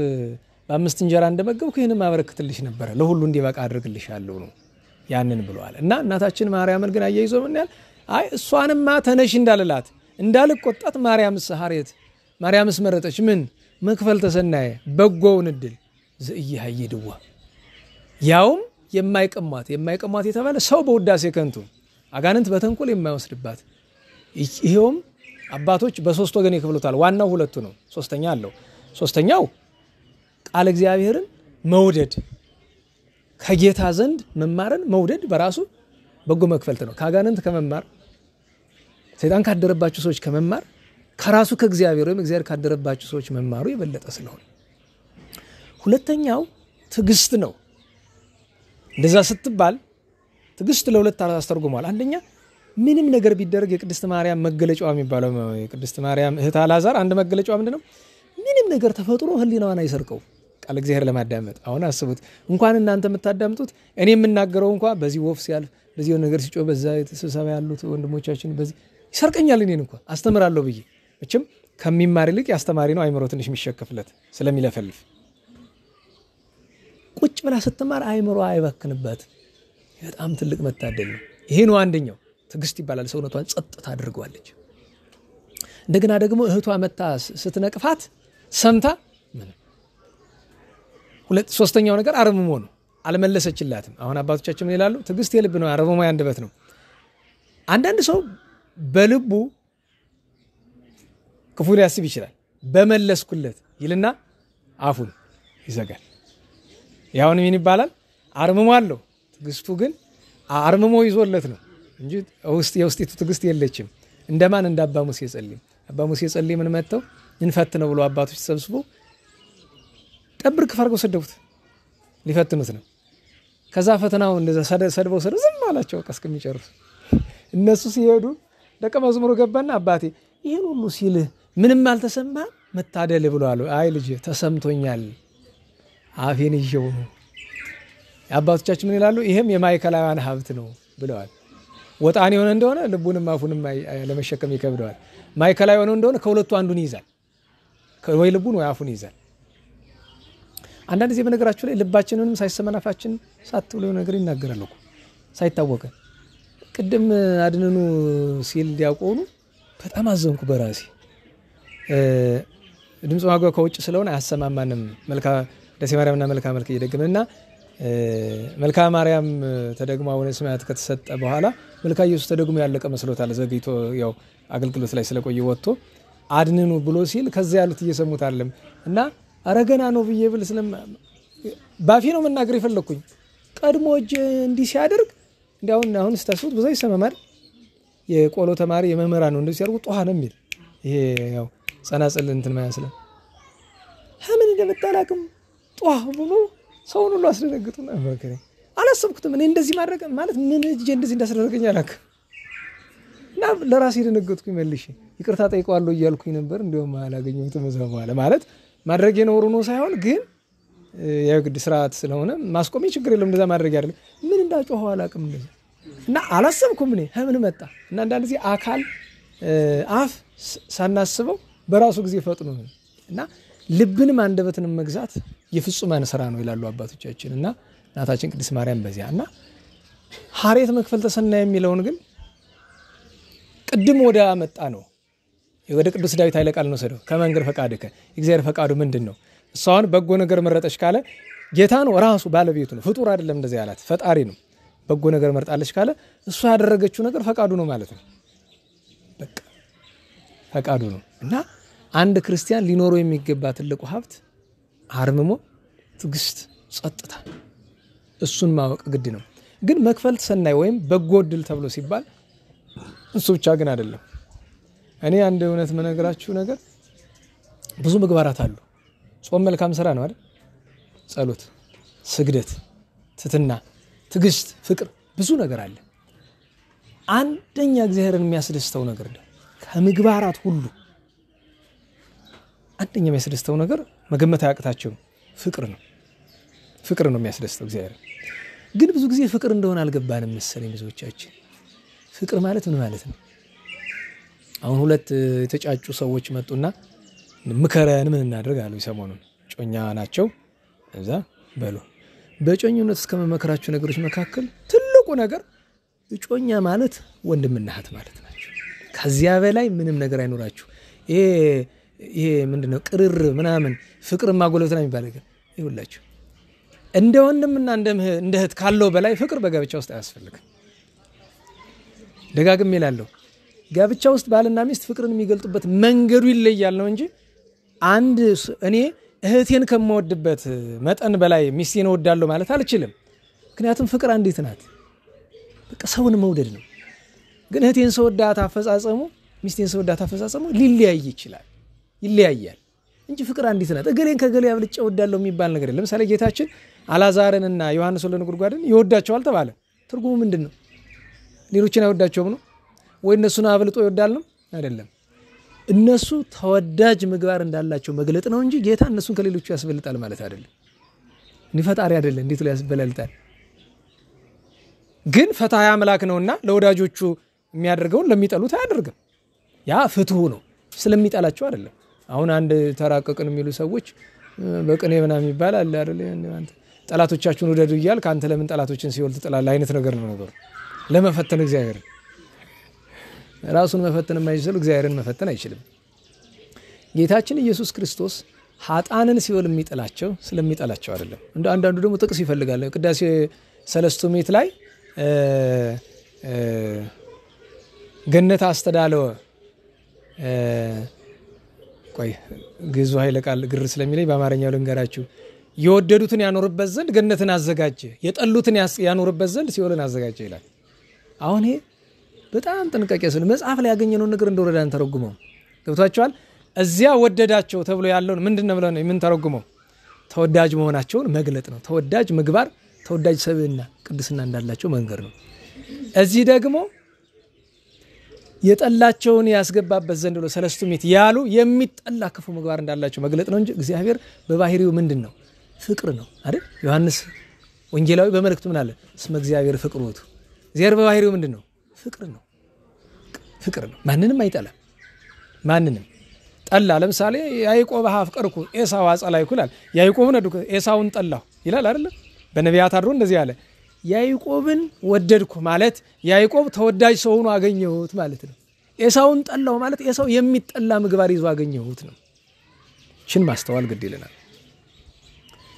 በ5 እንጀራ እንደመገብኩ ይሄንን ማበረክትልሽ ነበር፣ ለሁሉ እንዲበቃ አድርግልሻለሁ ነው ያንን ብለዋል። እና እናታችን ማርያምን ግን አያይዞ ምን ያል አይ እሷንማ ተነሽ እንዳልላት እንዳልቆጣት ማርያምስ ሐሬት ማርያምስ መረጠች ምን መክፈል ተሰናየ በጎውን እድል ዘኢይሃይድዋ ያውም የማይቀሟት የተባለ ሰው በውዳሴ ከንቱ አጋንንት በተንኮል የማይወስድባት ይሄውም አባቶች በሶስት ወገን ይከፍሉታል። ዋናው ሁለቱ ነው፣ ሶስተኛ አለው። ሶስተኛው ቃል እግዚአብሔርን መውደድ ከጌታ ዘንድ መማርን መውደድ በራሱ በጎ መክፈልት ነው። ከአጋንንት ከመማር ሰይጣን ካደረባቸው ሰዎች ከመማር ከራሱ ከእግዚአብሔር ወይም እግዚአብሔር ካደረባቸው ሰዎች መማሩ የበለጠ ስለሆነ፣ ሁለተኛው ትዕግስት ነው። እንደዛ ስትባል ትዕግስት ለሁለት አስተርጉሟል። አንደኛ ምንም ነገር ቢደረግ የቅድስት ማርያም መገለጫዋ የሚባለው የቅድስት ማርያም እህት አልዓዛር አንድ መገለጫዋ ምንድነው? ምንም ነገር ተፈጥሮ ህሊናዋን አይሰርቀው ቃል እግዚአብሔር ለማዳመጥ። አሁን አስቡት እንኳን እናንተ የምታዳምጡት እኔ የምናገረው እንኳን በዚህ ወፍ ሲያልፍ በዚህ ነገር ሲጮህ በዛ የተሰበሰበ ያሉት ወንድሞቻችን በዚህ ይሰርቀኛል እኔን እንኳን አስተምራለሁ ብዬ መቼም ከሚማር ይልቅ ያስተማሪ ነው አይምሮ ትንሽ የሚሸከፍለት ስለሚለፈልፍ ቁጭ ብላ ስትማር አይምሮ አይበክንበት። በጣም ትልቅ መታደል ነው። ይሄ ነው አንደኛው ትዕግስት ይባላል። ሰውነቷን ጸጥታ አድርገዋለች። እንደገና ደግሞ እህቷ መታ ስትነቅፋት ሰምታ ሶስተኛው ነገር አርምሞ ነው። አልመለሰችላትም። አሁን አባቶቻችን ምን ይላሉ? ትዕግስት የልብ ነው፣ አርምሞ ያንደበት ነው። አንዳንድ ሰው በልቡ ክፉ ሊያስብ ይችላል። በመለስኩለት ይልና አፉን ይዘጋል። ያውን ምን ይባላል? አርምሞ አለው። ትዕግስቱ ግን አርምሞ ይዞለት ነው እንጂ የውስጢቱ ትዕግስት የለችም። እንደማን እንደ አባ ሙሴ ጸልይ። አባ ሙሴ ጸልይ ምን መተው እንፈትነው ብሎ አባቶች ተሰብስቦ ጠብር ከፈርገው ሰደቡት፣ ሊፈትኑት ነው። ከዛ ፈተናው እንደዛ ሰድበው ዝም አላቸው እስከሚጨርሱ። እነሱ ሲሄዱ ደቀ መዝሙሩ ገባና አባቴ ይሄን ሁሉ ሲል ምንም አልተሰማ መታደል ብሏል። አይ ልጅ ተሰምቶኛል አፌን ይዤው ነው። አባቶቻችን ምን ይላሉ? ይሄም የማይከላውያን ሀብት ነው ብለዋል። ወጣን የሆነ እንደሆነ ልቡንም አፉንም ለመሸከም ይከብደዋል። ማይከላዊ የሆነ እንደሆነ ከሁለቱ አንዱን ይይዛል፣ ወይ ልቡን ወይ አፉን ይይዛል። አንዳንድ ጊዜ በነገራችሁ ላይ ልባችንንም ሳይሰመናፋችን ሳት ብሎ ነገር ይናገራል እኮ ሳይታወቀ። ቅድም አድነኑ ሲል ዲያቆኑ በጣም አዘንኩ በራሴ። ድምጽ ማጓ ከውጭ ስለሆነ አያሰማማንም። መልካ ደሴ ማርያምና መልካ መልክ እየደገመና መልካ ማርያም ተደግሞ አቡነ ስምዓት ከተሰጠ በኋላ መልካ ኢየሱስ ተደግሞ ያለቀ መስሎታል። ዘግይቶ ያው አገልግሎት ላይ ስለቆየ ወጥቶ አድነኑ ብሎ ሲል ከዛ ያሉት እየሰሙት አይደለም እና አረገና ነው ብዬ ብል ስለም ባፊ ነው መናገር ይፈልኩኝ ቀድሞ እጅ እንዲ ሲያደርግ እንዲያውን አሁን ስታስቡት በዛ ይሰማማል። የቆሎ ተማሪ የመምህራን ነው እንደዚህ ያርጉ ጧሃ ነው የሚል ይሄ ያው ጸናጽል እንትን ማያስለ ሀምን እንደመጣላቅም ጧህ ብሎ ሰውን ሁሉ አስደነግጡና ወከረ አላሰብኩትም። እኔ እንደዚህ ማድረግ ማለት ምን እጄ እንደዚህ እንዳስደረገኝ አላክ እና ለራሴ ደነገጥኩኝ። መልሼ ይቅርታ ጠይቀዋለሁ እያልኩኝ ነበር። እንደውም አላገኘሁትም መዘማለ ማለት ማድረግ የኖሩ ነው ሳይሆን ግን ያው ግድ ስርዓት ስለሆነ ማስቆም ችግር የለም። እንደዛ ማድረግ አይደለም ምን እንዳጮኸው አላቅም እንደዚህ እና አላሰብኩም። እኔ ምን መጣ እና አንዳንድ ጊዜ አካል አፍ ሳናስበው በራሱ ጊዜ ፈጥኖ እና ልብንም አንደበትንም መግዛት የፍጹማን ስራ ነው ይላሉ አባቶቻችን እና እናታችን ቅድስት ማርያም በዚያ እና ሐሬት መክፈል ተሰናይ የሚለውን ግን ቅድም ወደ አመጣ ነው ወደ ቅዱስ ዳዊት ኃይለ ቃል ነው ሰደው ከመንገር ፈቃድከ እግዚአብሔር ፈቃዱ ምንድነው? እሷን በጎ ነገር መረጠች ካለ ጌታ ነው ራሱ ባለቤቱ ነው፣ ፍጡር አይደለም። እንደዚህ ያላት ፈጣሪ ነው። በጎ ነገር መርጣለች ካለ እሷ ያደረገችው ነገር ፈቃዱ ነው ማለት ነው። በቃ ፈቃዱ ነው እና አንድ ክርስቲያን ሊኖረው የሚገባ ትልቁ ሀብት አርምሞ፣ ትዕግስት፣ ጸጥታ እሱን ማወቅ ግድ ነው። ግን መክፈልት ሰናይ ወይም በጎ ዕድል ተብሎ ሲባል እሱ ብቻ ግን አይደለም። እኔ አንድ እውነት መነግራችሁ ነገር ብዙ ምግባራት አሉ። ጾም መልካም ስራ ነው አይደል? ጸሎት፣ ስግደት፣ ትትና፣ ትዕግስት፣ ፍቅር ብዙ ነገር አለ። አንደኛ እግዚአብሔርን የሚያስደስተው ነገር ነው ከምግባራት ሁሉ አንደኛ የሚያስደስተው ነገር መገመት አያቅታቸው ፍቅር ነው። ፍቅር ነው የሚያስደስተው እግዚአብሔር። ግን ብዙ ጊዜ ፍቅር እንደሆነ አልገባንም መሰለኝ ብዙዎቻችን። ፍቅር ማለት ምን ማለት ነው? አሁን ሁለት የተጫጩ ሰዎች መጡና ምከረን ምን እናደርግ አሉ። ሰሞኑን ጮኛ ናቸው። እዛ በሉ በጮኝነት እስከመመከራቸው ነገሮች መካከል ትልቁ ነገር ጮኛ ማለት ወንድምና እህት ማለት ናቸው። ከዚያ በላይ ምንም ነገር አይኖራችሁ። ይሄ ምንድነው ቅርር ምናምን ፍቅር ማጎለብት ነው የሚባለው። ይሁላችሁ እንደ ወንድምና እንደ እህት ካለው በላይ ፍቅር በጋብቻ ውስጥ አያስፈልግም። ደጋግሜ እላለሁ ጋብቻ ውስጥ ባልና ሚስት ፍቅርን የሚገልጡበት መንገዱ ይለያል ነው እንጂ አንድ እኔ እህቴን ከመወድበት መጠን በላይ ሚስቴን እወዳለሁ ማለት አልችልም። ምክንያቱም ፍቅር አንዲት ናት። በቃ ሰውን መውደድ ነው። ግን እህቴን ሰውዳት አፈጻጸሙ ሚስቴን ሰውዳት አፈጻጸሙ ሊለያይ ይችላል። ይለያያል እንጂ ፍቅር አንዲት ናት። እገሌን ከገሌ አብልጬ እወዳለሁ የሚባል ነገር የለም። ለምሳሌ ጌታችን አልዓዛርንና ዮሐንስ ወልደ ነጎድጓድን ይወዳቸዋል ተባለ። ትርጉሙ ምንድነው? ሌሎችን አይወዳቸውም ነው ወይ እነሱን አብልጦ ይወዳል ነው? አይደለም። እነሱ ተወዳጅ ምግባር እንዳላቸው መግለጥ ነው እንጂ ጌታ እነሱን ከሌሎቹ ያስበልጣል ማለት አይደለም። ፈጣሪ አይደለም እንዴት ያስበልጣል? ግን ፈታህ አምላክ ነውና ለወዳጆቹ የሚያደርገውን ለሚጠሉት አያደርግም። ያ ፍትሁ ነው። ስለሚጠላቸው አይደለም። አሁን አንድ ተራቀቅን የሚሉ ሰዎች በቅኔ ምናምን ይባላል አይደል? አንተ ጠላቶቻችሁን ወደዱ ይያል ካንተ ለምን ጠላቶችን ሲወል ትጥላለህ አይነት ነገር ነው ነገሩ። ለመፈተን እግዚአብሔር ራሱን መፈተን የማይችል እግዚአብሔርን መፈተን አይችልም። ጌታችን ኢየሱስ ክርስቶስ ኃጣንን ሲወል የሚጠላቸው ስለሚጠላቸው አይደለም። እንደ አንዳንዱ ደግሞ ጥቅስ ይፈልጋል። ቅዳሴ ሰለስቱ ምዕት ላይ ገነት አስተዳለወ ቆይ ግዙ ኃይለ ቃል ግር ስለሚለኝ በአማርኛው ልንገራችሁ። የወደዱትን ያኖርበት ዘንድ ገነትን አዘጋጀ፣ የጠሉትን ያኖርበት ዘንድ ሲኦልን አዘጋጀ ይላል። አሁን ይሄ በጣም ጥንቃቄ ያስፈልጋል። መጽሐፍ ላይ ያገኘነው ነገር እንደወረዳን ተረጉመው ገብቷቸዋል። እዚያ ወደዳቸው ተብሎ ያለውን ምንድነው ብለው ነው ምን ተረጉመው? ተወዳጅ መሆናቸውን መግለጥ ነው። ተወዳጅ ምግባር፣ ተወዳጅ ሰብዕና፣ ቅድስና እንዳላቸው መንገር ነው። እዚህ ደግሞ የጠላቸውን ያስገባበት ዘንድ ብሎ ሰለስቱ ምዕት ያሉ የሚጠላ ክፉ ምግባር እንዳላቸው መግለጥ ነው እንጂ እግዚአብሔር በባህሪው ምንድነው? ፍቅር ነው አይደል? ዮሐንስ ወንጌላዊ በመልእክቱ ምን አለ? እስመ እግዚአብሔር ፍቅር ውእቱ። እግዚአብሔር በባህሪው ምንድነው? ፍቅር ነው። ፍቅር ነው። ማንንም አይጠላም። ማንንም ጠላ ለምሳሌ ያዕቆብ አፍቀርኩ ኤሳው አጸላይኩ ይላል። ያዕቆብን ወደድኩ ኤሳውን ጠላሁ ይላል አይደል? በነቢያት አድሮ እንደዚህ አለ። ያዕቆብን ወደድኩ ማለት ያዕቆብ ተወዳጅ ሰው ሆኖ አገኘሁት ማለት ነው። ኤሳውን ጠላሁ ማለት ኤሳው የሚጠላ ምግባር ይዞ አገኘሁት ነው። ሽን ማስተዋል ግድ ይለናል።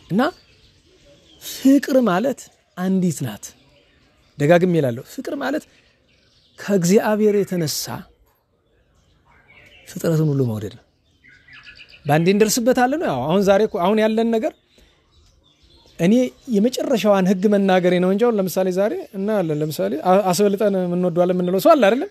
እና ፍቅር ማለት አንዲት ናት። ደጋግሜ እላለሁ ፍቅር ማለት ከእግዚአብሔር የተነሳ ፍጥረቱን ሁሉ መውደድ ነው። ባንዴ እንደርስበታለን ነው። አሁን ዛሬ አሁን ያለን ነገር እኔ የመጨረሻዋን ህግ መናገሬ ነው እንጂ ለምሳሌ ዛሬ እና ለምሳሌ አስበልጠን ምንወደዋለን ምንለው ሰው አለ አይደል?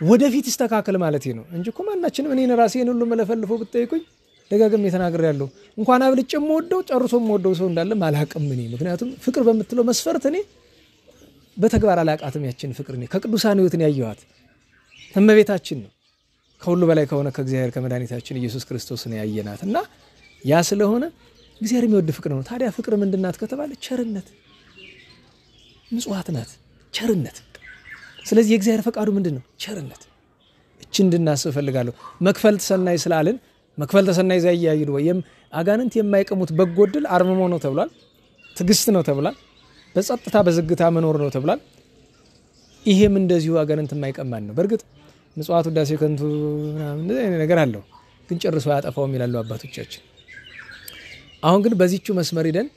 ወደፊት ይስተካከል ማለት ነው እንጂ እኮ ማናችንም እኔን ራሴን ሁሉ መለፈልፎ ብትጠይቁኝ ደጋግሜ ተናግሬያለሁ። እንኳን አብልጬ የምወደው ጨርሶ የምወደው ሰው እንዳለ ማላቀም እኔ ምክንያቱም ፍቅር በምትለው መስፈርት እኔ በተግባር አላቃተም። ያችን ፍቅር እኔ ከቅዱሳን ህይወትን ያየኋት እመቤታችን ነው። ከሁሉ በላይ ከሆነ ከእግዚአብሔር ከመድኃኒታችን ኢየሱስ ክርስቶስን ያየናትና ያ ስለሆነ እግዚአብሔር የሚወድ ፍቅር ነው። ታዲያ ፍቅር ምንድናት ከተባለ ቸርነት፣ ምጽዋት ናት። ቸርነት። ስለዚህ የእግዚአብሔር ፈቃዱ ምንድነው? ቸርነት። እቺ እንድናስብ ፈልጋለሁ። መክፈልት ሰናይ ስላልን መክፈልት ሰናይ ዘያይዱ ወይም አጋንንት የማይቀሙት በጎ ዕድል አርምሞ ነው ተብሏል። ትግስት ነው ተብሏል። በጸጥታ በዝግታ መኖር ነው ተብሏል። ይሄም እንደዚሁ አጋንንት የማይቀማን ነው። በርግጥ ምጽዋት ውዳሴ ከንቱ ምናምን ነገር አለው ግን ጨርሶ ያጠፋውም ይላሉ አባቶቻችን። አሁን ግን በዚህቹ መስመር ሄደን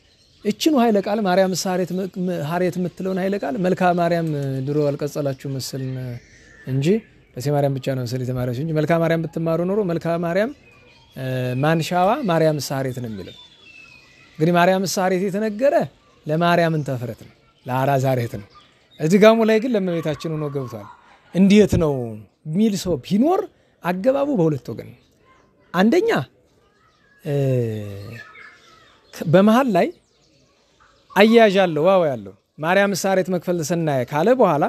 እቺን ኃይለ ቃል ማርያም ሐሬት የምትለውን ኃይለ ቃል መልካ ማርያም ድሮ አልቀጸላችሁ መስል እንጂ ለሴ ማርያም ብቻ ነው መስል የተማረች እንጂ መልካ ማርያም ብትማሩ ኖሮ መልካ ማርያም ማንሻዋ ማርያም ሐሬት ነው የሚለው። እንግዲህ ማርያም ሐሬት የተነገረ ለማርያምን ተፈረት ነው ለአራዛሬት ነው። እዚጋሙ ላይ ግን ለመቤታችን ሆኖ ገብቷል። እንዴት ነው ሚል ሰው ቢኖር አገባቡ በሁለት ወገን ነው። አንደኛ በመሃል ላይ አያያዣለሁ ዋው ያለው ማርያም ሐሬት መክፈልት ሰናየ ካለ በኋላ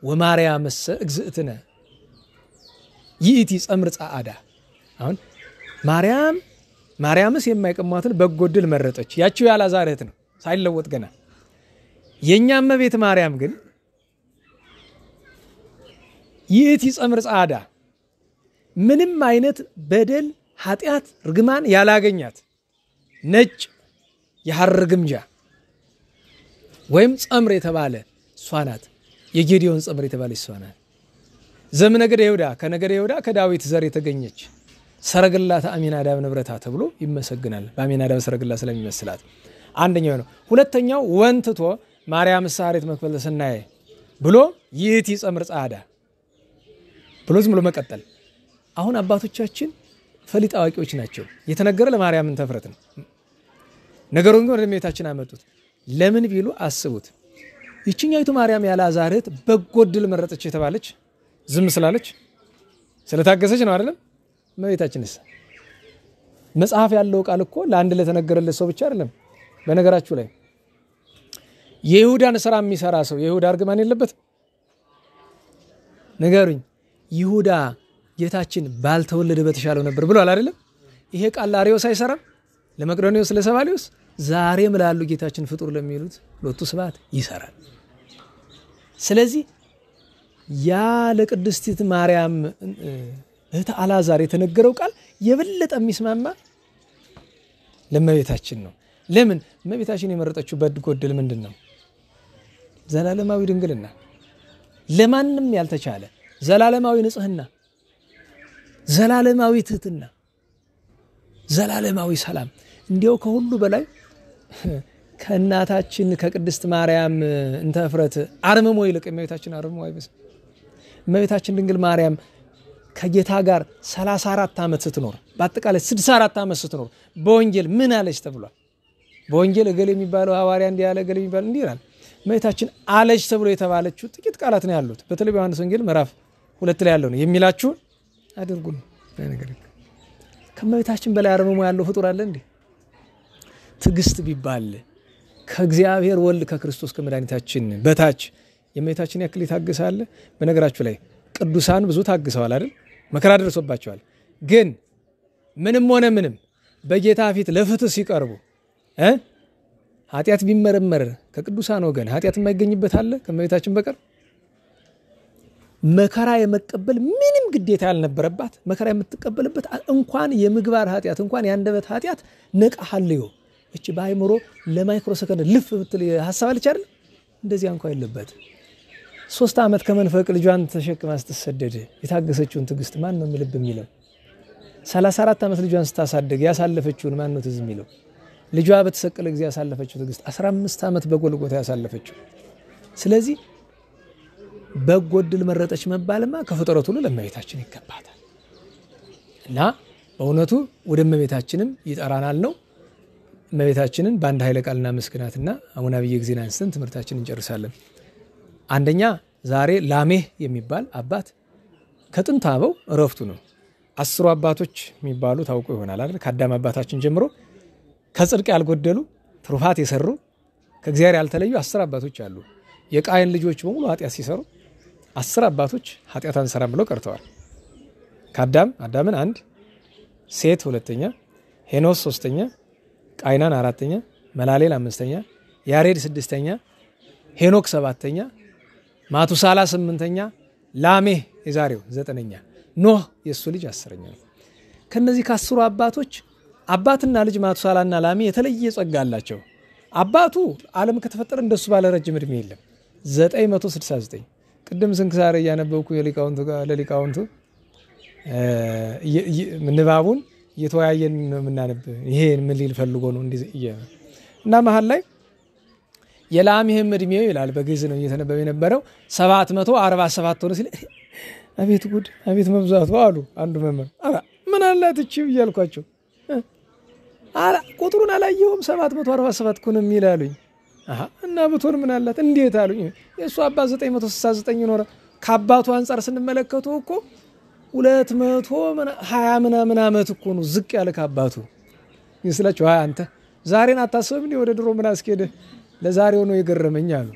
ወማርያም እግዝእትነ ይእቲ ጸምር ጻአዳ አሁን ማርያምስ የማይቀሟትን በጎ ዕድል መረጠች። ያቺው የአልዓዛር እህት ነው ሳይለወጥ ገና። የኛ እመቤት ማርያም ግን ይእቲ ጸምር ጻአዳ ምንም አይነት በደል ኃጢአት ርግማን ያላገኛት ነጭ የሐር ግምጃ ወይም ጸምር የተባለ እሷ ናት። የጌዲዮን ጸምር የተባለ እሷ ናት። ዘምነገደ ይሁዳ ከነገደ ይሁዳ ከዳዊት ዘር የተገኘች ሰረገላታ አሚናዳብ ንብረታ ተብሎ ይመሰግናል። በአሚናዳብ ሰረገላ ስለሚመስላት አንደኛው ነው። ሁለተኛው ወንትቶ ማርያም ሳሬት መክፈል ሰናየ ብሎ ይእቲ ጸምር ጻአዳ ብሎ ዝም ብሎ መቀጠል። አሁን አባቶቻችን ፈሊጥ አዋቂዎች ናቸው። የተነገረ ለማርያምን ተፍረት ነው። ነገሩን ግን ወደ እመቤታችን አመጡት። ለምን ቢሉ አስቡት። ይችኛይቱ ማርያም የአልዓዛር እህት በጎ ዕድል መረጠች የተባለች ዝም ስላለች ስለታገሰች ነው አይደለም? እመቤታችንስ መጽሐፍ ያለው ቃል እኮ ለአንድ ለተነገረለት ሰው ብቻ አይደለም። በነገራችሁ ላይ የይሁዳን ስራ የሚሰራ ሰው የይሁዳ እርግማን የለበት? ንገሩኝ። ይሁዳ ጌታችን ባልተወለደ በተሻለው ነበር ብሏል አይደለም? ይሄ ቃል ለአርዮስ አይሰራም? ለመቅዶኒዮስ ለሰባሊዮስ ዛሬም ላሉ ጌታችን ፍጡር ለሚሉት ሎቱ ስብሐት ይሰራል። ስለዚህ ያ ለቅድስቲት ማርያም እህት አልዓዛር የተነገረው ቃል የበለጠ የሚስማማ ለእመቤታችን ነው። ለምን? እመቤታችን የመረጠችው በጎ ዕድል ምንድነው? ዘላለማዊ ድንግልና፣ ለማንም ያልተቻለ ዘላለማዊ ንጽህና፣ ዘላለማዊ ትህትና፣ ዘላለማዊ ሰላም። እንዲያው ከሁሉ በላይ ከእናታችን ከቅድስት ማርያም እንተ እፍረት አርምሞ ይልቅ እመቤታችን አርምሞ አይበስ። እመቤታችን ድንግል ማርያም ከጌታ ጋር 34 ዓመት ስትኖር በአጠቃላይ 64 ዓመት ስትኖር በወንጌል ምን አለች ተብሏል? በወንጌል እገሌ የሚባለው ሐዋርያ እንዲህ ያለ እገሌ የሚባለው እንዲህ ይላል። እመቤታችን አለች ተብሎ የተባለችው ጥቂት ቃላት ነው ያሉት። በተለይ በዮሐንስ ወንጌል ምዕራፍ 2 ላይ ያለው ነው የሚላችሁ አድርጉ ነው ነገር። ከእመቤታችን በላይ አርምሞ ያለው ፍጡር አለ እንዴ? ትዕግስት ቢባል ከእግዚአብሔር ወልድ ከክርስቶስ ከመድኃኒታችን በታች የእመቤታችን ያክል ይታገሳል? በነገራችሁ ላይ ቅዱሳን ብዙ ታግሰዋል አይደል? መከራ ደርሶባቸዋል። ግን ምንም ሆነ ምንም በጌታ ፊት ለፍትህ ሲቀርቡ ኃጢአት ቢመረመር ከቅዱሳን ወገን ኃጢአት የማይገኝበት አለ ከእመቤታችን በቀር? መከራ የመቀበል ምንም ግዴታ ያልነበረባት መከራ የምትቀበልበት እንኳን የምግባር ኃጢአት እንኳን ያንደበት ኃጢአት ነቃሃልዮ እቺ ባይምሮ ለማይክሮ ሰከንድ ልፍ ብትል ሐሳብ አለች አይደል? እንደዚህ እንኳን የለበት። 3 ዓመት ከመንፈቅ ልጇን ተሸክማ ስትሰደድ የታገሰችውን ትዕግስት ማን ነው ልብ የሚለው? 34 ዓመት ልጇን ስታሳደግ ያሳለፈችውን ማን ነው ትዝ የሚለው? ልጇ በተሰቀለ ጊዜ ያሳለፈችው ትዕግስት 15 ዓመት በጎልጎታ ያሳለፈችው። ስለዚህ በጎ ዕድል መረጠች መባልማ ከፍጥረቱ ሁሉ ለእመቤታችን ይገባታል። እና በእውነቱ ወደ እመቤታችንም ይጠራናል ነው። እመቤታችንን በአንድ ኃይለ ቃልና መስክናትና አቡነ አብየ ጊዜን አንስተን ትምህርታችንን እንጨርሳለን። አንደኛ ዛሬ ላሜህ የሚባል አባት ከጥንት አበው እረፍቱ ነው። 10 አባቶች የሚባሉ ታውቁ ይሆናል አይደል? ከአዳም አባታችን ጀምሮ ከጽድቅ ያልጎደሉ ትሩፋት የሰሩ ከእግዚአብሔር ያልተለዩ 10 አባቶች አሉ። የቃየን ልጆች በሙሉ ኃጢአት ሲሰሩ 10 አባቶች ኃጢአት አንሰራም ብለው ቀርተዋል። ከአዳም አዳምን 1፣ ሴት 2ኛ፣ ሄኖስ 3ኛ፣ ቃይናን 4ኛ፣ መላሌል 5ኛ፣ ያሬድ 6ኛ፣ ሄኖክ 7ኛ፣ ማቱሳላ 8ኛ፣ ላሜህ የዛሬው 9ኛ፣ ኖህ የሱ ልጅ 10ኛ። ከነዚህ ከ10 አባቶች አባትና ልጅ ማቱሳላና ላሜ የተለየ ጸጋ አላቸው። አባቱ ዓለም ከተፈጠረ እንደሱ ባለ ረጅም እድሜ የለም 969። ቅድም ስንክሳር ያነበብኩ ለሊቃውንቱ ንባቡን እየተወያየን ነው የምናነብ። ይሄ ምን ሊል ፈልጎ ነው እንዲህ እና መሃል ላይ የላሜህም እድሜው ይላል በግዕዝ ነው እየተነበበ የነበረው 747 ሆነ ሲል አቤት ጉድ አቤት መብዛቱ አሉ አንዱ መምህር። አራ ምን አላት እቺ እያልኳቸው አራ ቁጥሩን አላየሁም 747 እኮ ነው የሚላሉኝ። እና ብትሆን ምን አላት እንዴት አሉኝ። የሱ አባት 969 ኖረ። ከአባቱ አንፃር ስንመለከተው እኮ 220 ምናምን ዓመት እኮ ነው ዝቅ ያለ ከአባቱ ይስላችሁ። አንተ ዛሬን አታስብም እንዴ? ወደ ድሮ ምን አስኬደ? ለዛሬው ነው የገረመኝ አሉ።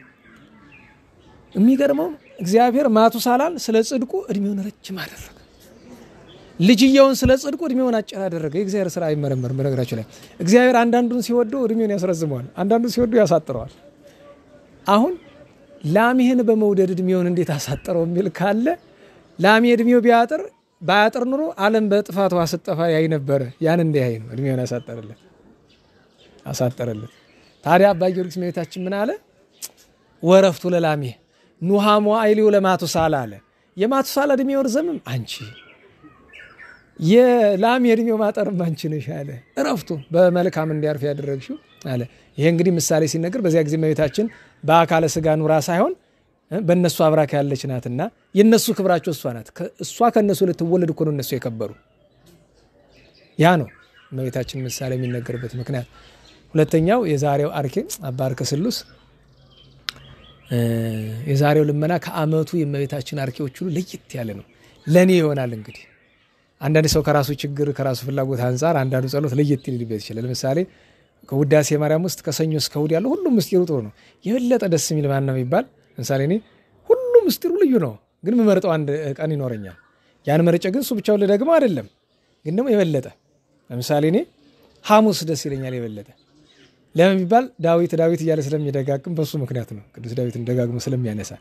የሚገርመው እግዚአብሔር ማቱሳላን ስለ ጽድቁ እድሜውን ረጅም አደረገ። ልጅየውን ስለ ጽድቁ እድሜውን አጭር አደረገ። የእግዚአብሔር ስራ አይመረመርም። በነገራችሁ ላይ እግዚአብሔር አንዳንዱን ሲወደው እድሜውን ያስረዝመዋል፣ አንዳንዱን ሲወደው ያሳጥረዋል። አሁን ላሜህን በመውደድ እድሜውን እንዴት አሳጠረው የሚል ካለ ላሜ እድሜው ባያጥር ኑሮ ዓለም በጥፋቷ ስትጠፋ ያይ ነበረ። ያን እንደ ያይ ነው እድሜውን አሳጠረለት። ታዲያ አባ ጊዮርጊስ እመቤታችን ምን አለ? ወረፍቱ ለላሜ ኑሃሞ አይሊው ለማቱሳላ አለ። የማቱሳላ እድሜው ርዘምም አንቺ፣ የላሜ እድሜው ማጠርም አንቺ ነሽ አለ። እረፍቱ በመልካም እንዲያርፍ ያደረግሽው አለ። ይሄ እንግዲህ ምሳሌ ሲነገር በዚያ ጊዜ እመቤታችን በአካለ ስጋ ኑራ ሳይሆን በእነሱ አብራክ ያለች ናትና የነሱ ክብራቸው እሷ ናት። እሷ ከነሱ ልትወለድ እኮ ነው እነሱ የከበሩ። ያ ነው እመቤታችን ምሳሌ የሚነገርበት ምክንያት። ሁለተኛው የዛሬው አርኬ አባ አርከ ስሉስ የዛሬው ልመና ከአመቱ የእመቤታችን አርኬዎች ሁሉ ለየት ያለ ነው። ለኔ ይሆናል እንግዲህ አንዳንድ ሰው ከራሱ ችግር ከራሱ ፍላጎት አንፃር አንዳንዱ ጸሎት ለየት ሊልበት ይችላል። ለምሳሌ ከውዳሴ ማርያም ውስጥ ከሰኞ እስከ እሑድ ያለው ሁሉም ምስጢሩ ጥሩ ነው። የበለጠ ደስ የሚል ማን ነው የሚባል ለምሳሌ እኔ ሁሉም ምስጢሩ ልዩ ነው፣ ግን የምመርጠው አንድ ቀን ይኖረኛል። ያን መርጬ ግን እሱ ብቻውን ልደግመው አይደለም፣ ግን ደግሞ የበለጠ ለምሳሌ እኔ ሐሙስ ደስ ይለኛል የበለጠ። ለምን ቢባል ዳዊት እያለ ስለሚደጋግም በሱ ምክንያት ነው። ቅዱስ ዳዊትን ደጋግሞ ስለሚያነሳ።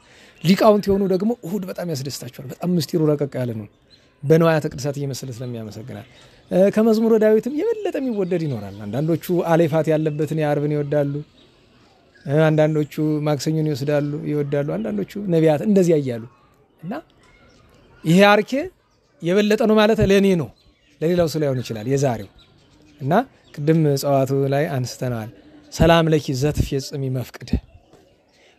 ሊቃውንት የሆኑ ደግሞ እሑድ በጣም ያስደስታቸዋል። በጣም ምስጢሩ ረቀቅ ያለ ነው። በንዋያተ ቅድሳት እየመሰለ ስለሚያመሰግናል። ከመዝሙረ ዳዊትም የበለጠ የሚወደድ ይኖራል። አንዳንዶቹ አሌፋት ያለበትን የዓርብን ይወዳሉ፣ አንዳንዶቹ ማክሰኞን ይወዳሉ፣ አንዳንዶቹ ነቢያት እንደዚያ እያሉ እና ይሄ አርኬ የበለጠ ነው ማለት ለኔ ነው፣ ለሌላው ሰው ላይሆን ይችላል የዛሬው። እና ቅድም ጸዋቱ ላይ አንስተናል። ሰላም ለኪ ዘትፈጽሚ መፍቅድ፣